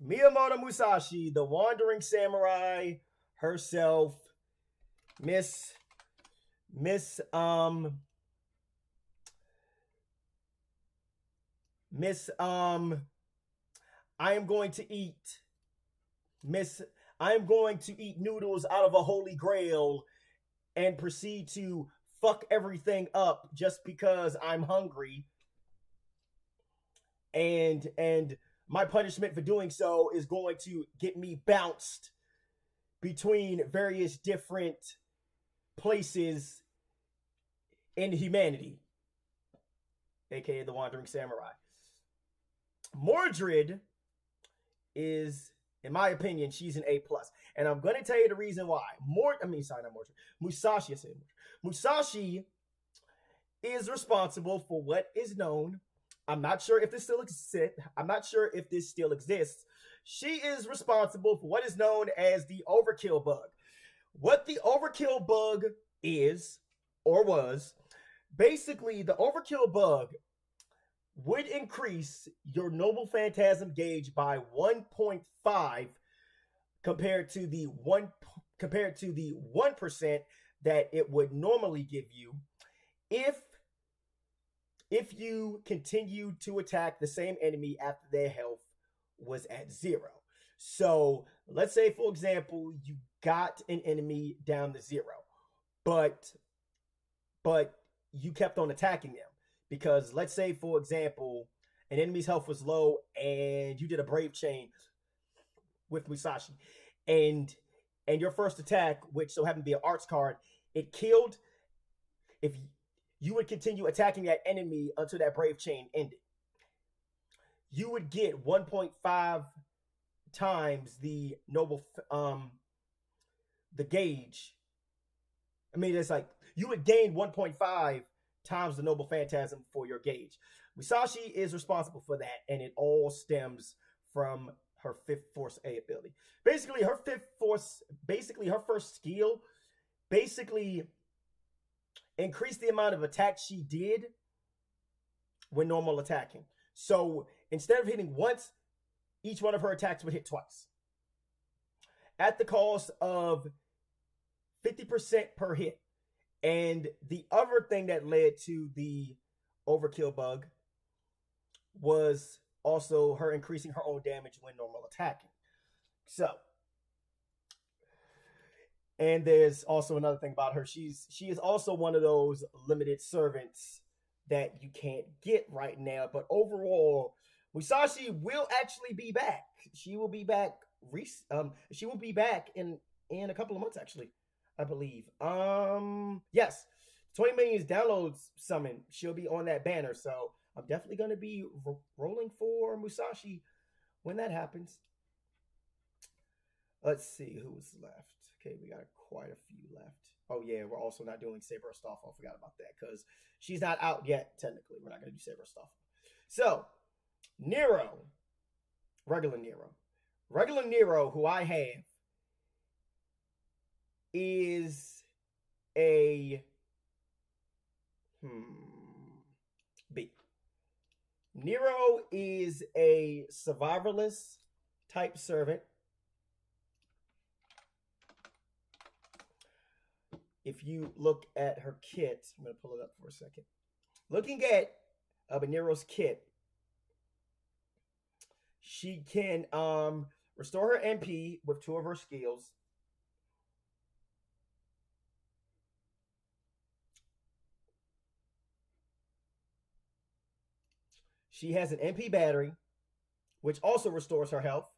Miyamoto Musashi, the wandering samurai herself. I am going to eat noodles out of a holy grail and proceed to fuck everything up just because I'm hungry. And my punishment for doing so is going to get me bounced between various different places in humanity, aka the Wandering Samurai. Mordred is, in my opinion, she's an A+. And I'm going to tell you the reason why. Musashi, I said Musashi is responsible for what is known. I'm not sure if this still exists. She is responsible for what is known as the overkill bug. What the overkill bug is, or was, basically the overkill bug would increase your Noble Phantasm gauge by 1.5 compared to the 1% that it would normally give you if you continue to attack the same enemy after their health was at 0. So let's say, for example, you got an enemy down to 0, but you kept on attacking them. Because let's say, for example, an enemy's health was low and you did a Brave Chain with Musashi. And your first attack, which so happened to be an arts card, it killed. If you would continue attacking that enemy until that Brave Chain ended, you would get 1.5 times the the gauge. I mean, it's like you would gain 1.5 times the Noble Phantasm for your gauge. Musashi is responsible for that, and it all stems from her 5th Force A ability. Basically, her first skill, increased the amount of attack she did when normal attacking. So instead of hitting once, each one of her attacks would hit twice. At the cost of 50% per hit. And the other thing that led to the overkill bug was also her increasing her own damage when normal attacking. So, and there's also another thing about her. She is also one of those limited servants that you can't get right now. But overall, Musashi will actually be back. She will be back. She will be back in a couple of months, actually, I believe. Yes, 20 million downloads summon. She'll be on that banner, so I'm definitely going to be rolling for Musashi when that happens. Let's see who's left. Okay, we got quite a few left. Oh yeah, we're also not doing Saber Astolfo. I forgot about that because she's not out yet. Technically, we're not going to do Saber Astolfo. So Nero, regular Nero, who I have, is a B. Nero is a survivalist type servant. If you look at her kit, I'm going to pull it up for a second. Looking at Nero's kit, she can restore her MP with 2 of her skills. She has an MP battery, which also restores her health.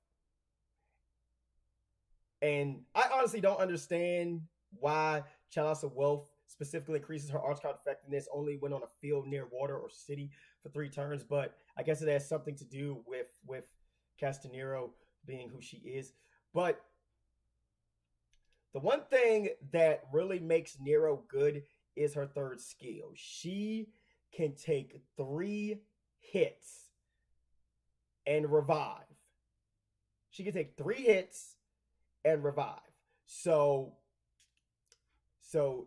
And I honestly don't understand why Chalice of Wealth specifically increases her arch card effectiveness only when on a field near water or city for 3 turns. But I guess it has something to do with Castanero being who she is. But the one thing that really makes Nero good is her 3rd skill. She can take 3 hits and revive. She can take 3 hits and revive. So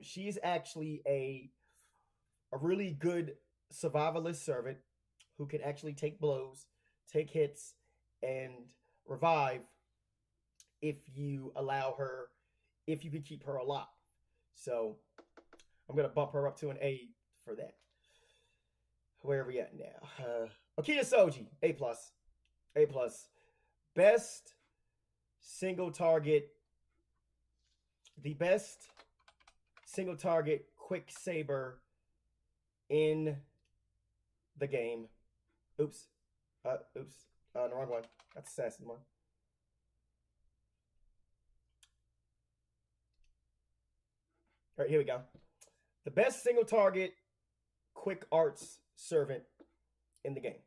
she's actually a really good survivalist servant who can actually take blows, take hits, and revive if you allow her, if you can keep her alive. So I'm going to bump her up to an A for that. Where are we at now? Okita Soji, A+. A+. Best single target, the best single target quick saber in the game. Oops. The wrong one. That's the assassin one. All right, here we go. The best single target quick arts servant in the game.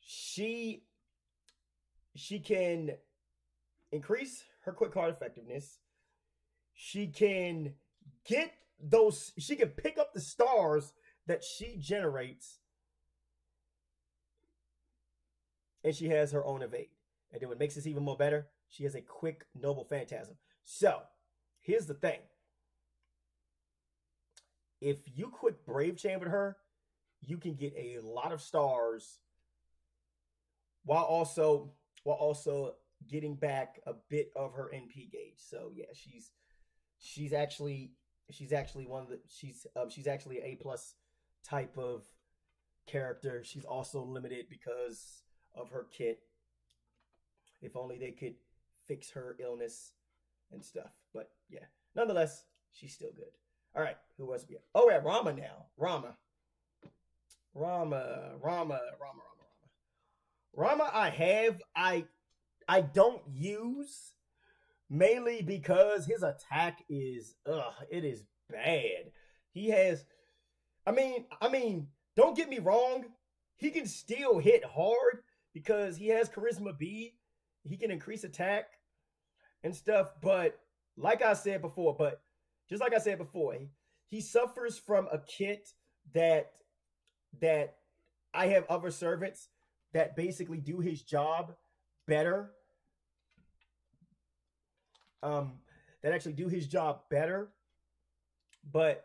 She can increase her quick card effectiveness. She can get those. She can pick up the stars that she generates, and she has her own evade. And then what makes this even more better, she has a quick noble phantasm. So here's the thing: if you quick brave chamber her, you can get a lot of stars while also getting back a bit of her NP gauge. So yeah, she's actually one of the she's actually an A plus type of character. She's also limited because of her kit. If only they could fix her illness and stuff. But yeah, nonetheless, she's still good. All right, who else we have? Oh, we have Rama now. Rama, I don't use mainly because his attack is it is bad. He has I mean, don't get me wrong, he can still hit hard because he has charisma B. He can increase attack and stuff, but like I said before, but just like I said before, he suffers from a kit that that I have other servants that basically do his job better. That actually do his job better, but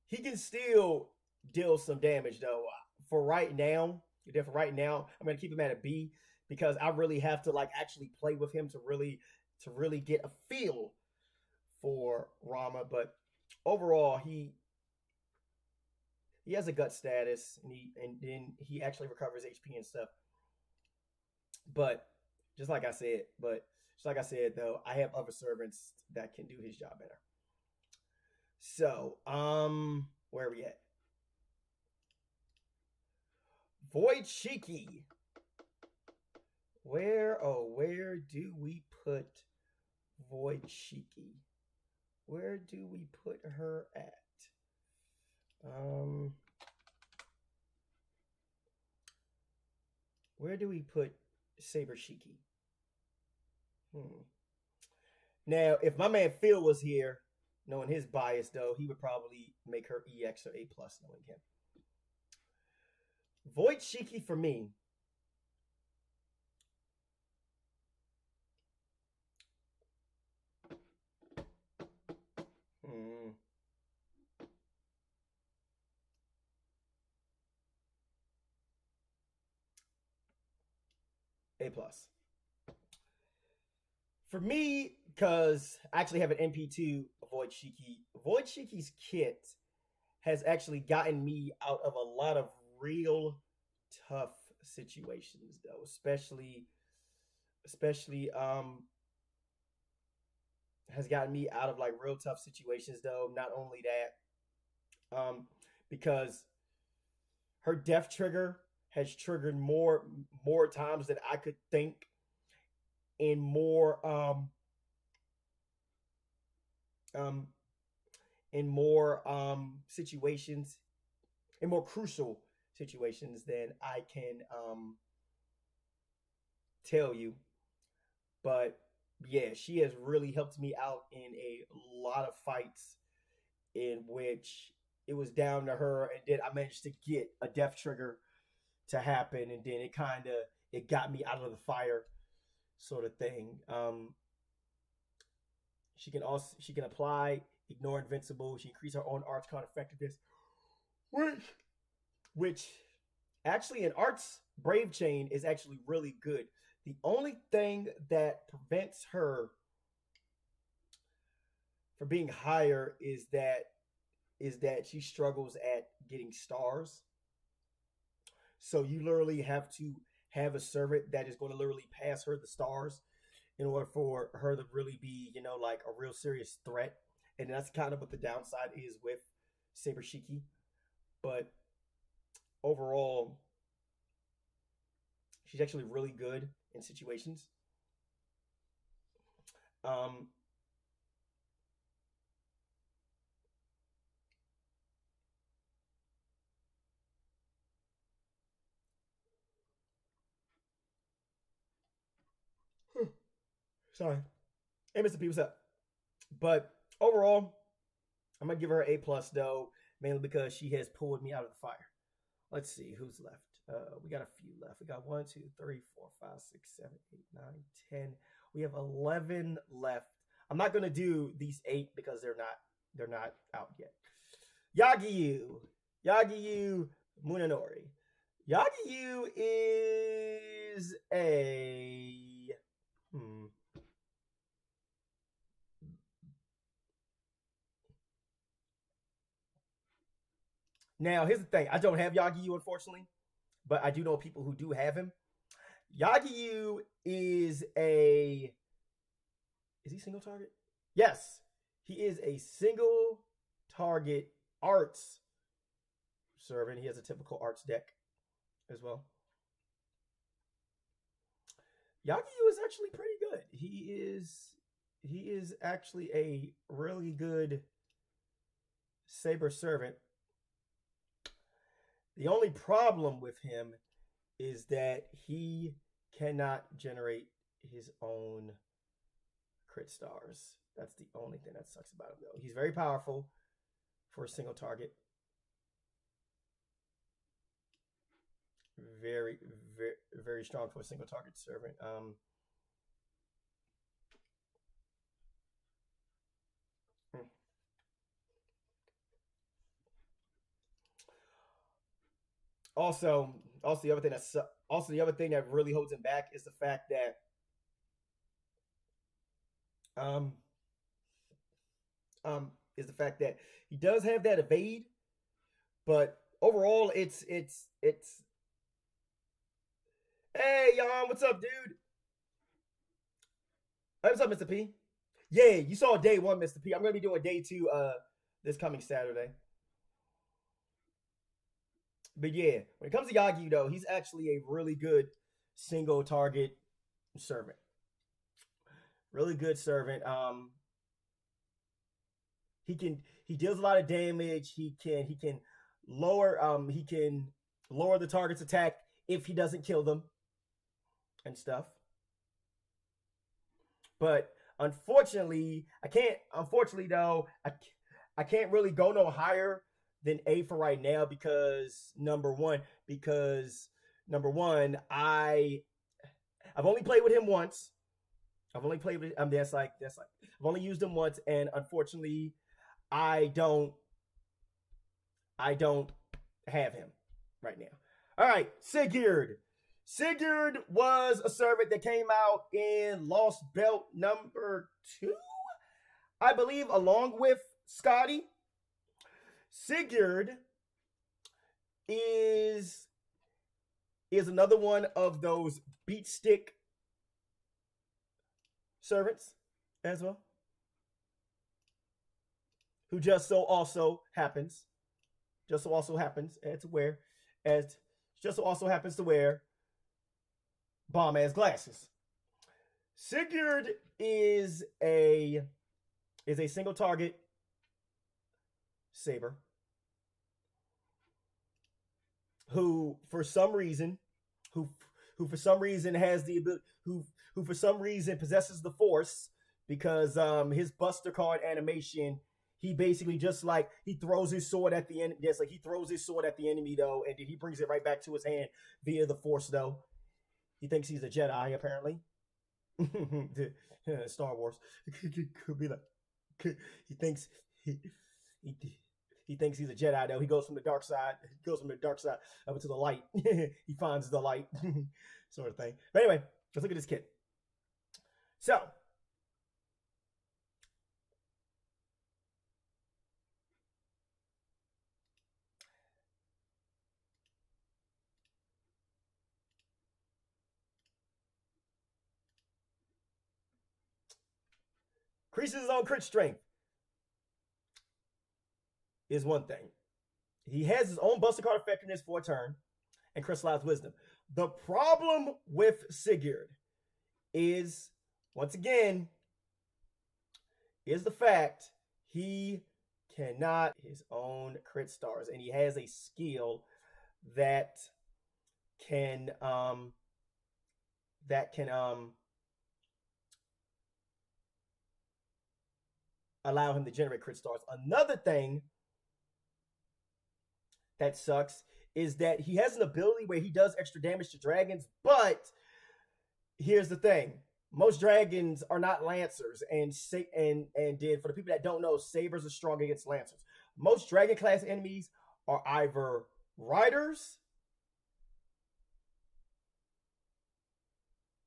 he can still deal some damage though. For right now, I'm gonna keep him at a B because I really have to like actually play with him to really get a feel for Rama. But overall, he has a gut status, and then he actually recovers HP and stuff. But just like I said though, I have other servants that can do his job better. So, where are we at? Void Shiki. Where do we put Void Shiki? Where do we put her at? Where do we put Saber Shiki? Now, if my man Phil was here, knowing his bias though, he would probably make her EX or A plus, knowing him. Void Shiki for me. A plus. For me, because I actually have an MP2 Void Shiki. Void Shiki's kit has actually gotten me out of a lot of real tough situations though, especially has gotten me out of like real tough situations though. Not only that, because her death trigger has triggered more times than I could think, in um situations, in more crucial situations than I can tell you. But yeah, she has really helped me out in a lot of fights in which it was down to her, and then I managed to get a death trigger to happen, and then it got me out of the fire, sort of thing. She can apply ignore invincible. She increased her own arts card effectiveness, which actually in arts brave chain is actually really good. The only thing that prevents her from being higher is that she struggles at getting stars. So you literally have to have a servant that is going to literally pass her the stars in order for her to really be, like a real serious threat. And that's kind of what the downside is with Saber Shiki. But overall, she's actually really good in situations. Um, Sorry. Hey, Mr. P, what's up? But overall, I'm gonna give her an A+ though, mainly because she has pulled me out of the fire. Let's see who's left. We got a few left. We got 1, 2, 3, 4, 5, 6, 7, 8, 9, 10. We have 11 left. I'm not gonna do these 8 because they're not out yet. Yagiyu Munanori. Yagiyu is a hmm. Now here's the thing. I don't have Yagiyu, unfortunately, but I do know people who do have him. Yagiyu is a is he single target? Yes. He is a single target arts servant. He has a typical arts deck as well. Yagiyu is actually pretty good. He is actually a really good Saber servant. The only problem with him is that he cannot generate his own crit stars. That's the only thing that sucks about him, though. He's very powerful for a single target. Very, very, very strong for a single target servant. Also, the other thing that really holds him back is the fact that um is the fact that he does have that evade, but overall it's hey Jan, what's up, dude? Hey, what's up, Mr. P? Yeah, you saw day 1, Mr. P. I'm gonna be doing day 2 this coming Saturday. But yeah, when it comes to Yagi though, he's actually a really good single target servant. Really good servant. He deals a lot of damage. He can lower the target's attack if he doesn't kill them and stuff. But unfortunately, I can't. Unfortunately, though, I can't really go no higher than A for right now because number one, I've only played with him once. I've only played with that's like I've only used him once, and unfortunately, I don't I don't have him right now. All right, Sigurd. Sigurd was a servant that came out in Lost Belt number 2, I believe, along with Scotty. Sigurd is another one of those beat stick servants as well, who as just so also happens to wear bomb ass glasses. Sigurd is a single target saber who for some reason for some reason has the ability who for some reason possesses the force because his Buster card animation, he basically just like he throws his sword at the end. Yes, like he throws his sword at the enemy though, and then he brings it right back to his hand via the force though. He thinks he's a Jedi apparently. Star Wars could be like he thinks he, he thinks he's a Jedi though. He goes from the dark side. He goes from the dark side up into the light. He finds the light, sort of thing. But anyway, let's look at this kid. So increases his own crit strength is one thing. he has his own Buster Card effectiveness for a turn and crystallized wisdom. The problem with Sigurd is, once again, is the fact he cannot his own crit stars, and he has a skill that can allow him to generate crit stars. Another thing that sucks is that he has an ability where he does extra damage to dragons, but here's the thing. Most dragons are not lancers, and for the people that don't know, sabers are strong against lancers. Most dragon class enemies are either riders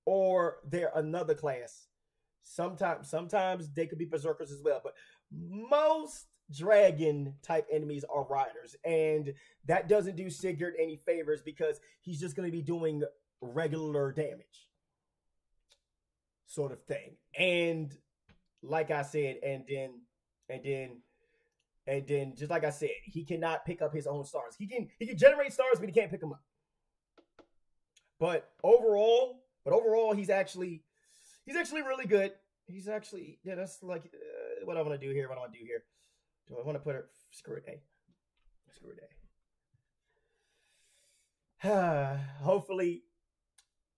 or they're another class. Sometimes they could be berserkers as well, but most dragon type enemies are riders, and that doesn't do Sigurd any favors because he's just going to be doing regular damage, sort of thing. And like I said, and then just like I said, he cannot pick up his own stars. He can generate stars, but he can't pick them up. But overall, he's actually really good. He's actually, yeah, that's like what I want to do here. Do I want to put it? Screw it, A.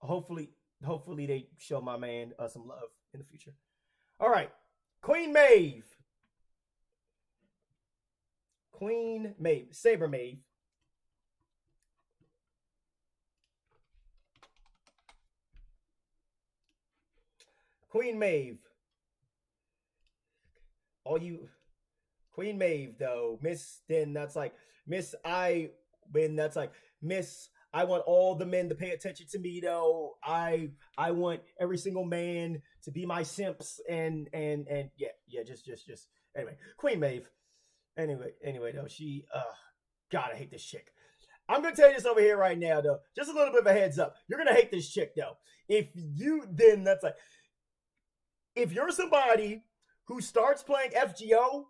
Hopefully they show my man some love in the future. All right, Queen Maeve, Saber Maeve. Queen Maeve. Queen Maeve, though, Miss I want all the men to pay attention to me, though. I want every single man to be my simps, and just anyway, Queen Maeve. Anyway, though, she God, I hate this chick. I'm gonna tell you this over here right now, though. Just a little bit of a heads up. You're gonna hate this chick, though. If you're somebody who starts playing FGO,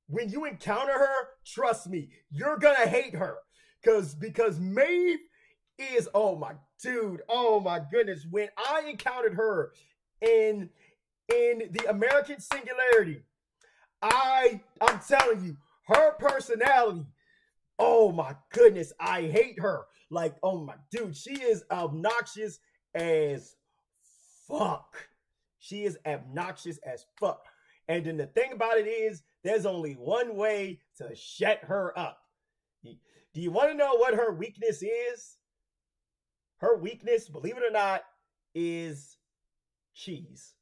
when you encounter her, trust me, you're gonna hate her. Because Maeve is, oh my goodness. When I encountered her in the American Singularity, I'm telling you, her personality, oh my goodness, I hate her. Like, oh my dude, she is obnoxious as fuck. She is obnoxious as fuck. And then the thing about it is, there's only one way to shut her up. Do you want to know what her weakness is? Her weakness, believe it or not, is cheese.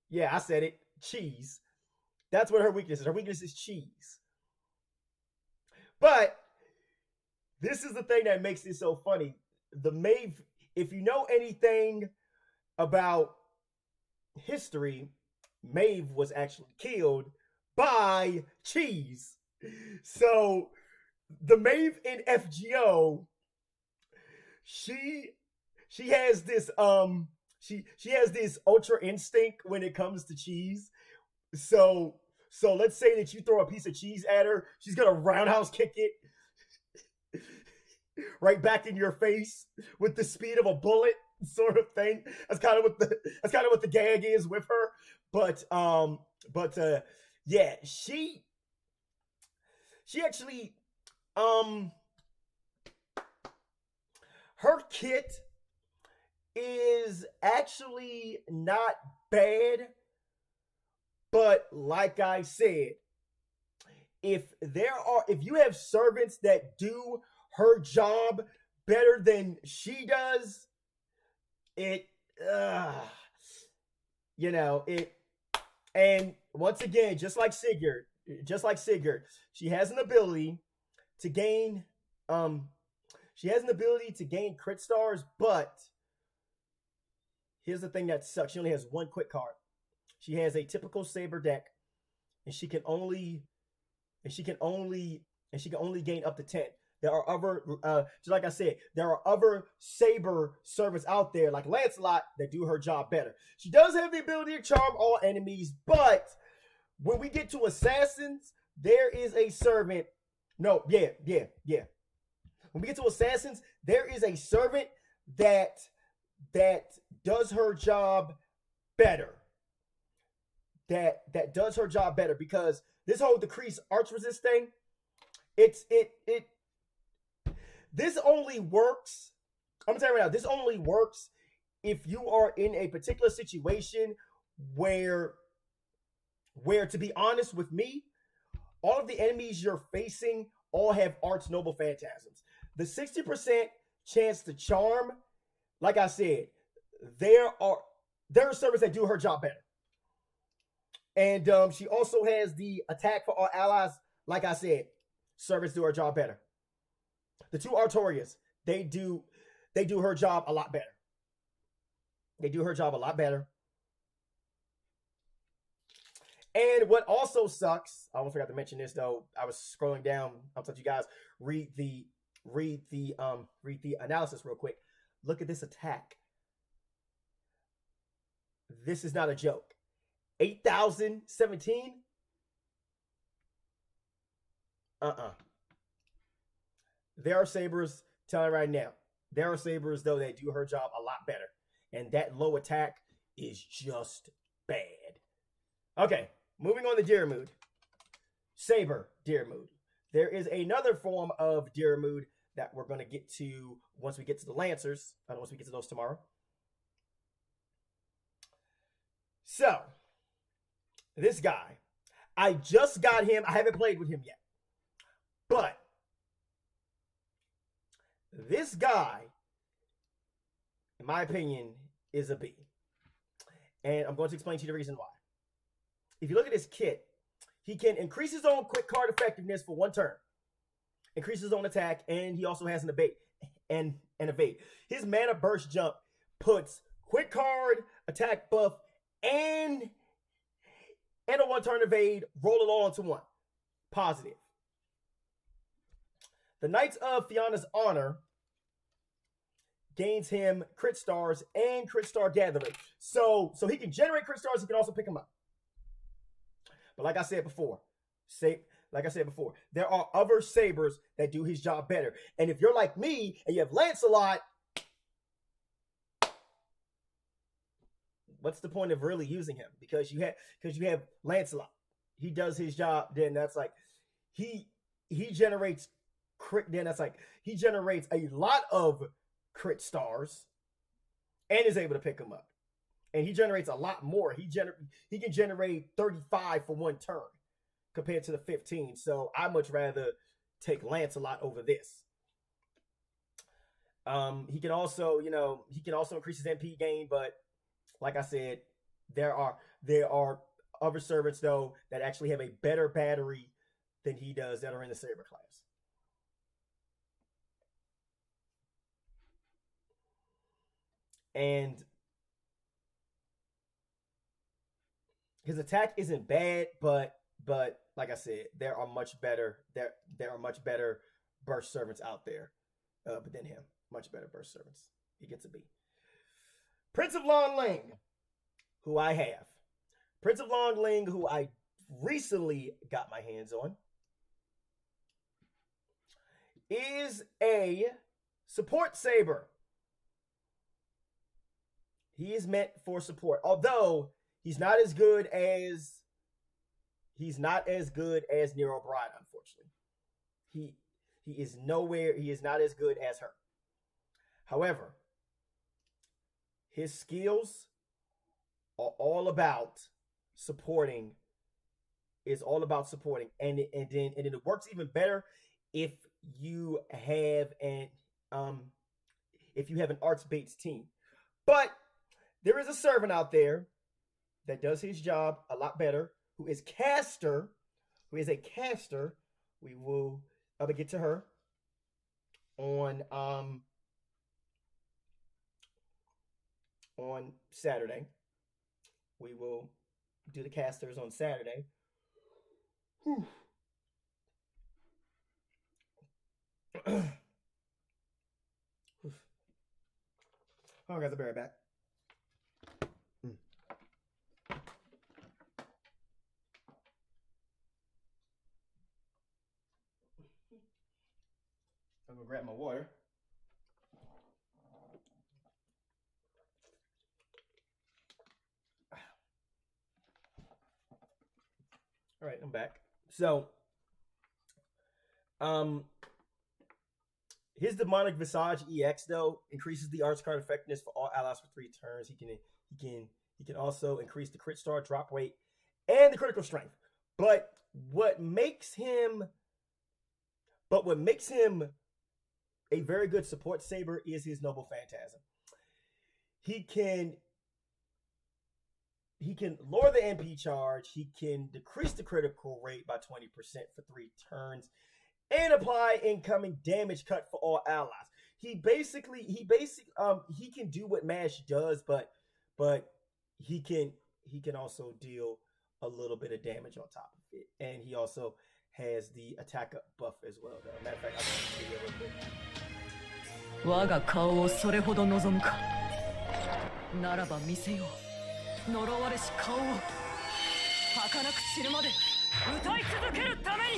Yeah, I said it. Cheese. That's what her weakness is. Her weakness is cheese. But this is the thing that makes it so funny. The Maeve, if you know anything about history, Maeve was actually killed by cheese. So the Maeve in FGO, she has this she has this ultra instinct when it comes to cheese. So let's say that you throw a piece of cheese at her, she's gonna roundhouse kick it right back in your face with the speed of a bullet, sort of thing. That's kind of what the gag is with her. But yeah, she actually her kit is actually not bad, but like I said, if you have servants that do her job better than she does, it and once again, just like Sigurd, she has an ability to gain crit stars, but here's the thing that sucks. She only has one quick card. She has a typical Saber deck, and she can only gain up to 10. There are other, just like I said, there are other Saber servants out there, like Lancelot, that do her job better. She does have the ability to charm all enemies, but when we get to assassins, there is a servant. No, yeah. When we get to assassins, there is a servant that does her job better. That does her job better, because this whole decrease arch resist thing, this only works. I'm gonna tell you right now, this only works if you are in a particular situation where, to be honest with me, all of the enemies you're facing all have Arch Noble Phantasms. The 60% chance to charm, like I said, there are servants that do her job better. And she also has the attack for our allies. Like I said, servants do her job better. The two Artorias, they do her job a lot better. They do her job a lot better. And what also sucks, I almost forgot to mention this though. I was scrolling down. I'll let you guys read the analysis real quick. Look at this attack. This is not a joke. 8,017. There are Sabers, telling right now, there are Sabers though that do her job a lot better. And that low attack is just bad. Okay, moving on to Diramood. Saber Diramood. There is another form of Diramood that we're going to get to once we get to the Lancers. Once we get to those tomorrow. So, this guy, I just got him. I haven't played with him yet. But this guy, in my opinion, is a B. And I'm going to explain to you the reason why. If you look at his kit, he can increase his own quick card effectiveness for 1 turn. Increase his own attack, and he also has an evade. And evade. His mana burst jump puts quick card, attack buff, and a 1-turn evade, roll it all into 1. Positive. The Knights of Fiona's Honor gains him crit stars and crit star gathering. So he can generate crit stars, he can also pick them up. But like I said before, there are other Sabers that do his job better. And if you're like me and you have Lancelot, what's the point of really using him? Because you have Lancelot. He does his job, then that's like he generates crit, then that's like he generates a lot of crit stars and is able to pick them up. And he generates a lot more. He can generate 35 for 1 turn compared to the 15. So I much rather take Lancelot over this. He can also increase his MP gain, but like I said, there are other servants though that actually have a better battery than he does that are in the Saber class. And his attack isn't bad, but like I said, there are much better burst servants out there, but than him, much better burst servants. He gets a B. Prince of Long Ling, who I have. Prince of Long Ling, who I recently got my hands on, is a support Saber. He is meant for support, although he's not as good as Nero Bride, unfortunately. He is not as good as her. However, his skills are all about supporting. And then it works even better if you have an Arts Bates team. But there is a servant out there that does his job a lot better, who is a caster. We will get to her on Saturday. We will do the casters on Saturday. Whew. Oh, guys, I'll be right back. grab my water. All right, I'm back. So, his Demonic Visage EX though increases the arts card effectiveness for all allies for 3 turns. He can also increase the crit star drop rate and the critical strength. But what makes him a very good support saber is his Noble Phantasm. He can lower the MP charge. He can decrease the critical rate by 20% for 3 turns, and apply incoming damage cut for all allies. He can do what Mash does, but he can also deal a little bit of damage on top of it, and he also has the attack up buff as well. Though. Matter of fact, I'm going to show you a little bit. 我が顔をそれほど望むか。ならば見せよう。呪われし顔を儚く散るまで歌い続けるために。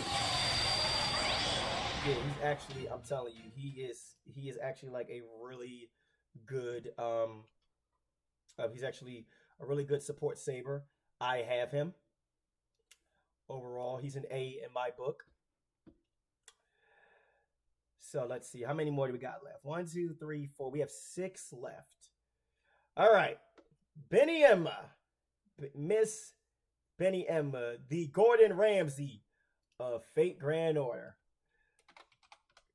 Yeah, he's actually, I'm telling you, he is actually like a really good he's actually a really good support saber. I have him. Overall, he's an A in my book. So let's see. How many more do we got left? 1, 2, 3, 4. We have 6 left. All right. Benny Emma. Miss Benny Emma. The Gordon Ramsay of Fate Grand Order.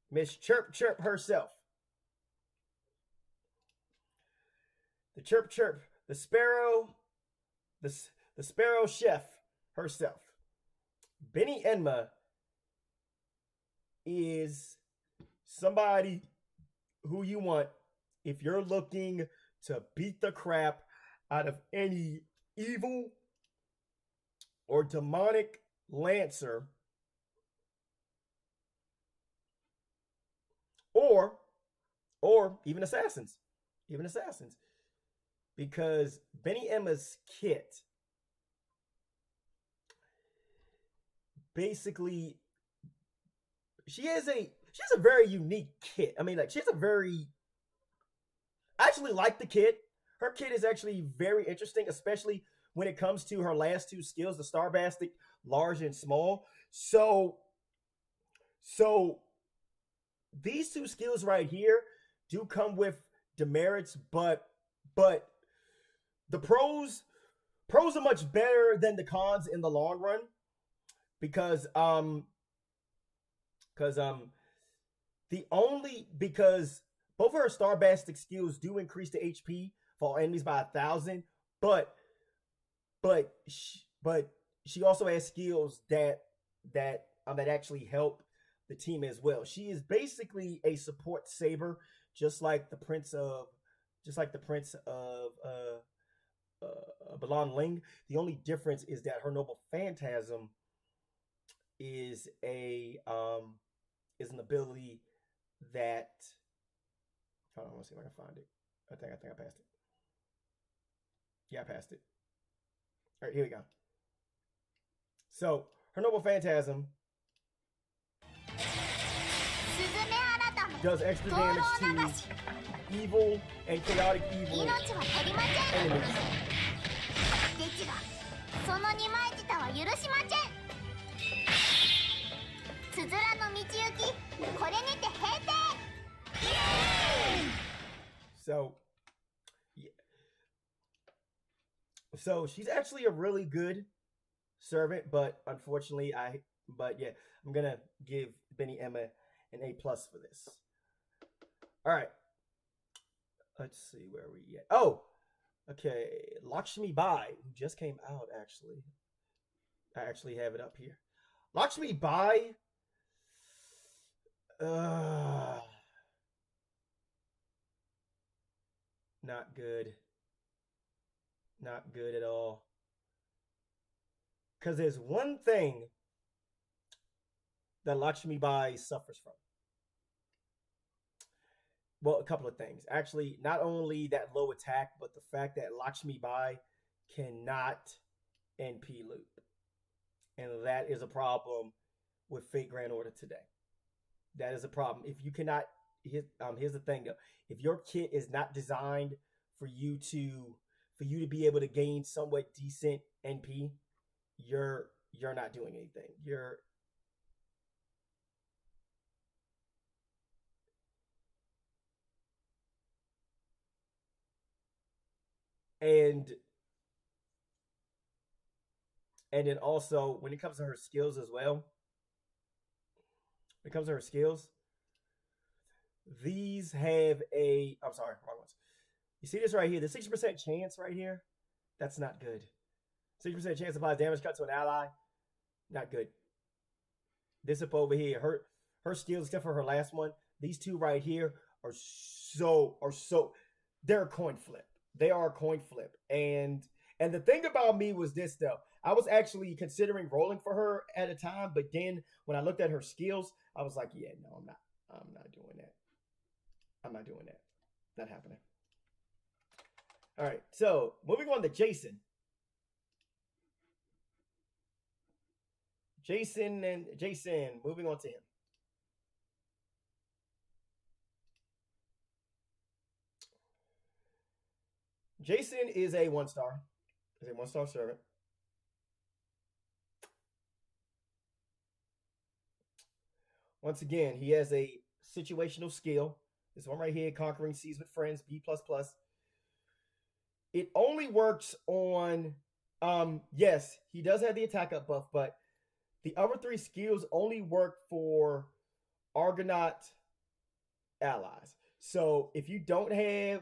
Miss Chirp Chirp herself. The Chirp Chirp. The Sparrow. The Sparrow Chef herself. Benny Enma is somebody who you want if you're looking to beat the crap out of any evil or demonic lancer, or even assassins, because Benny Emma's kit basically, she has a very unique kit. I mean, like, I actually like the kit. Her kit is actually very interesting, especially when it comes to her last 2 skills, the Starbastic, large and small. So these 2 skills right here do come with demerits, but the pros are much better than the cons in the long run. Because both of her Starbastic skills do increase the HP for all enemies by 1,000, but she also has skills that actually help the team as well. She is basically a support saber, just like the Prince of Balan Ling. The only difference is that her Noble Phantasm is an ability that, hold on, let's see if I can find it. I think I passed it. Yeah, I passed it. All right, here we go. So her Noble Phantasm does extra damage to evil and chaotic evil enemies. So she's actually a really good servant, but unfortunately, I'm gonna give Benny Emma an A+ for this. All right, let's see where we at. Oh, okay, Lakshmi Bai, who just came out. Actually, I actually have it up here. Lakshmi Bai. Not good. Not good at all. Because there's one thing that Lakshmi Bai suffers from. Well, a couple of things. Actually, not only that low attack, but the fact that Lakshmi Bai cannot NP loop. And that is a problem with Fate Grand Order today. That is a problem. If you cannot, here's the thing though. If your kit is not designed for you to be able to gain somewhat decent NP, you're not doing anything. You're and and then also when it comes to her skills as well, when it comes to her skills, these have a I'm sorry, wrong ones. You see this right here, the 60% chance right here? That's not good. 60% chance applies damage cut to an ally. Not good. This up over here, her skills, except for her last one, these two right here are so they're a coin flip. They are a coin flip. And the thing about me was this though. I was actually considering rolling for her at a time, but then when I looked at her skills, I was like, yeah, no, I'm not doing that. I'm not doing that. Not happening. All right, so moving on to Jason. Jason, moving on to him. Jason is a 1-star. Is a 1-star servant. Once again, he has a situational skill. This one right here, Conquering Seas with Friends, B++. It only works on, yes, he does have the attack up buff, but the other 3 skills only work for Argonaut allies. So if you don't have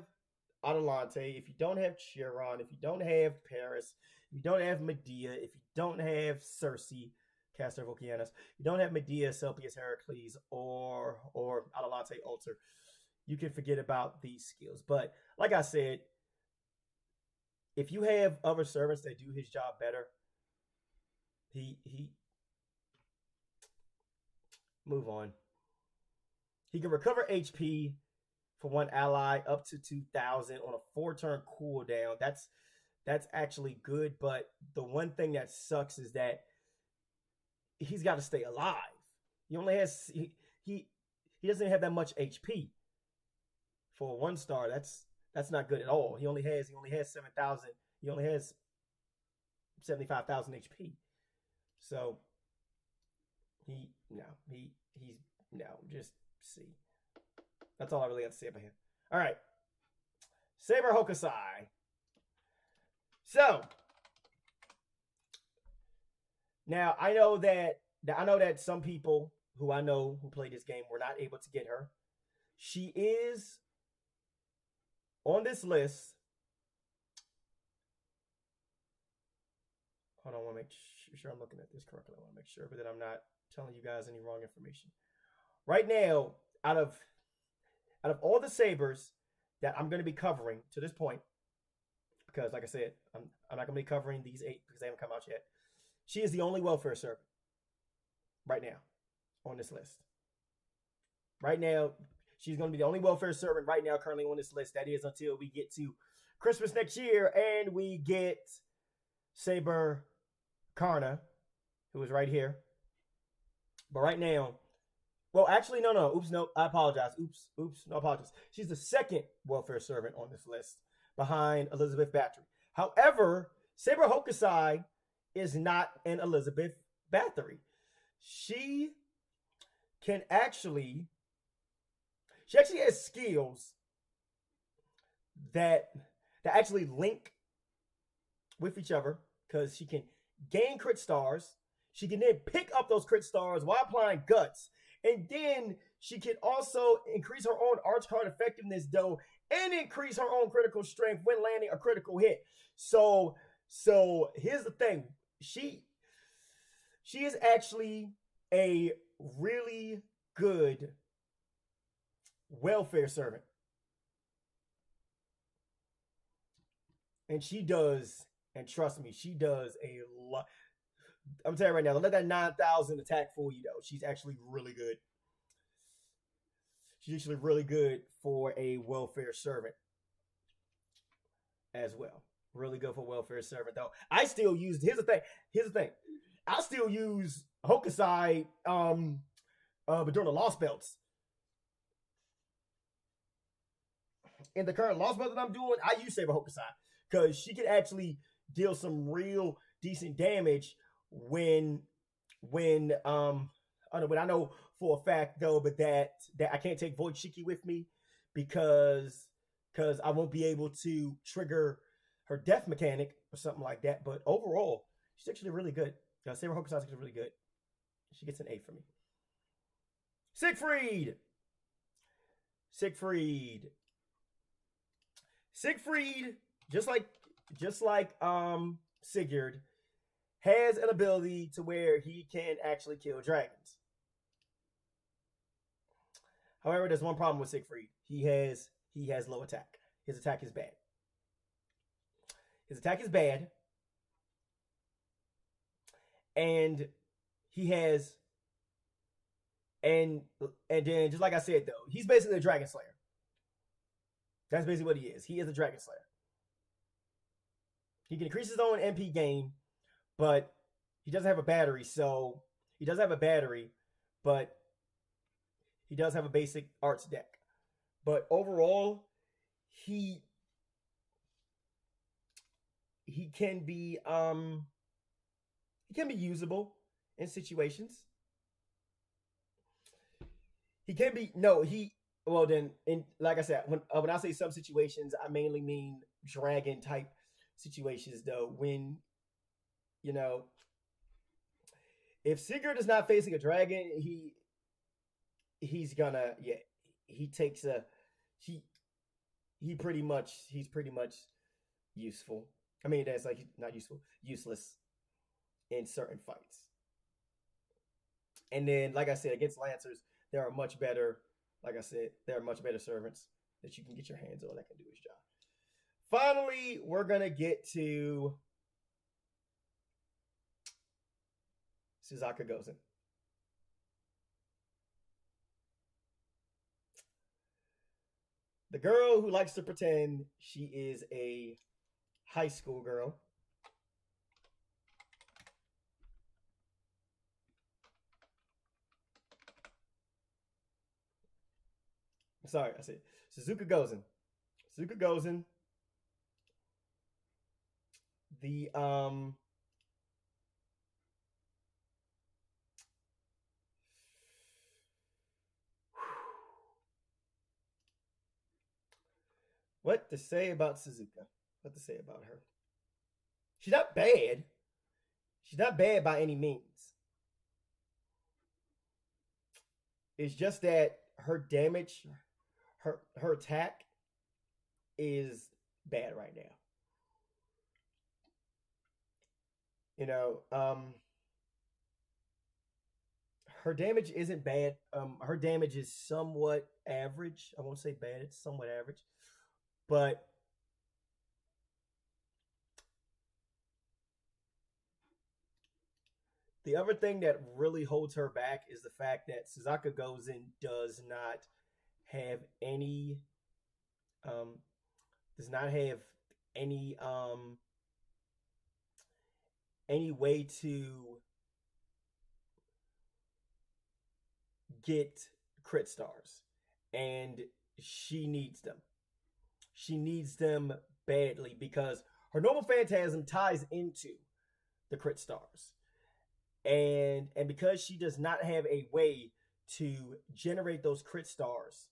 Adelante, if you don't have Chiron, if you don't have Paris, if you don't have Medea, if you don't have Circe, Caster of Oceanus, if you don't have Medea, Selpius Heracles, or Adelante Alter, you can forget about these skills. But like I said, if you have other servants that do his job better, he move on. He can recover HP for one ally up to 2,000 on a 4-turn cooldown. That's actually good, but the one thing that sucks is that he's got to stay alive. He only has he doesn't have that much HP for a 1-star. That's not good at all. He only has 7,000. He only has 75,000 HP. So he's just see. That's all I really have to say about him. All right. Saber Hokusai. So now I know that some people who I know who played this game were not able to get her. She is on this list. Hold on, I want to make sure I'm looking at this correctly. I want to make sure that I'm not telling you guys any wrong information. Right now, out of all the Sabers that I'm going to be covering to this point, because like I said, I'm not going to be covering these 8 because they haven't come out yet. She is the only welfare servant right now on this list. Right now, she's going to be the only welfare servant right now currently on this list. That is until we get to Christmas next year and we get Saber Karna, who is right here. But right now, well, actually, no. Oops, no. I apologize. Oops. No, apologies. She's the second welfare servant on this list behind Elizabeth Bathory. However, Saber Hokusai is not an Elizabeth Bathory. She actually has skills that actually link with each other because she can gain crit stars. She can then pick up those crit stars while applying guts. And then she can also increase her own arch card effectiveness, though, and increase her own critical strength when landing a critical hit. So here's the thing. She is actually a really good welfare servant. And she does, and trust me, she does a lot. I'm telling you right now, don't let that 9,000 attack fool you, though. She's actually really good. She's actually really good for a welfare servant as well. Really good for welfare servant, though. I still use, here's the thing. I still use Hokusai but during the lost belts. In the current lost belt that I'm doing, I use Saber Hokusai because she can actually deal some real decent damage when I know for a fact though, but that I can't take Void Shiki with me because I won't be able to trigger her death mechanic or something like that. But overall, she's actually really good. Saber Hokusai is actually really good. She gets an A for me. Siegfried, just like Sigurd, has an ability to where he can actually kill dragons. However, there's one problem with Siegfried. He has low attack. His attack is bad. And he has and then just like I said though, he's basically a dragon slayer. That's basically what he is. He is a dragon slayer. He can increase his own MP gain, but he doesn't have a battery. So he does have a battery, but he does have a basic arts deck. But overall, he can be usable in situations. Like I said, when I say some situations, I mainly mean dragon type situations though. When if Sigurd is not facing a dragon, he's pretty much useful. I mean, that's like not useful, useless in certain fights. And then, like I said, against Lancers, there are much better servants that you can get your hands on that can do his job. Finally, we're gonna get to Suzaku Gozen. The girl who likes to pretend she is a high school girl. Sorry, I said Suzaku Gozen. The what to say about Suzuka? What to say about her? She's not bad. She's not bad by any means. It's just that her damage, her attack is bad right now. Her damage isn't bad. Her damage is somewhat average. I won't say bad, it's somewhat average. But the other thing that really holds her back is the fact that Suzaku Gozen does not have any any way to get crit stars, and she needs them. She needs them badly because her normal phantasm ties into the crit stars. And because she does not have a way to generate those crit stars,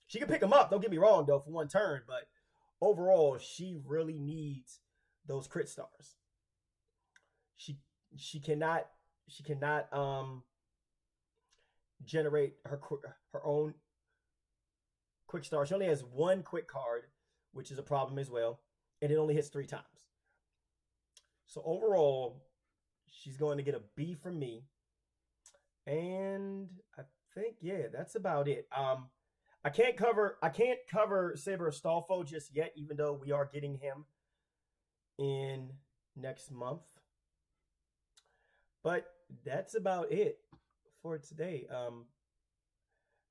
she can pick them up, don't get me wrong though, for one turn, but overall she really needs those crit stars. She cannot generate her own quick star. She only has one quick card, which is a problem as well, and it only hits 3 times. So overall, she's going to get a B from me. And I think, that's about it. I can't cover Saber Astolfo just yet, even though we are getting him in next month. But that's about it for today.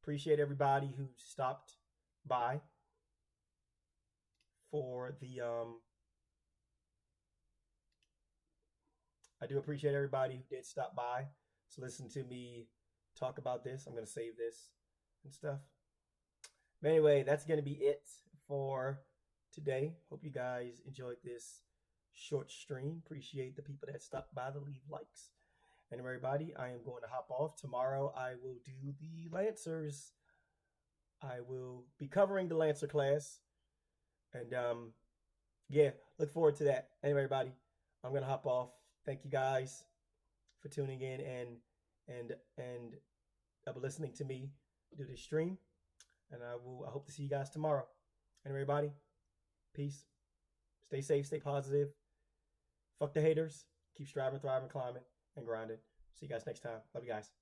Appreciate everybody who stopped by for the I do appreciate everybody who did stop by to listen to me talk about this. I'm gonna save this and stuff. But anyway, that's gonna be it for today. Hope you guys enjoyed this short stream. Appreciate the people that stopped by to leave likes. And everybody, I am going to hop off. Tomorrow I will do the Lancers. I will be covering the Lancer class. And yeah, look forward to that. Anyway, everybody, I'm gonna hop off. Thank you guys for tuning in and listening to me do this stream. And I hope to see you guys tomorrow. Anyway, everybody, peace. Stay safe, stay positive. Fuck the haters. Keep striving, thriving, climbing, and grinding. See you guys next time. Love you guys.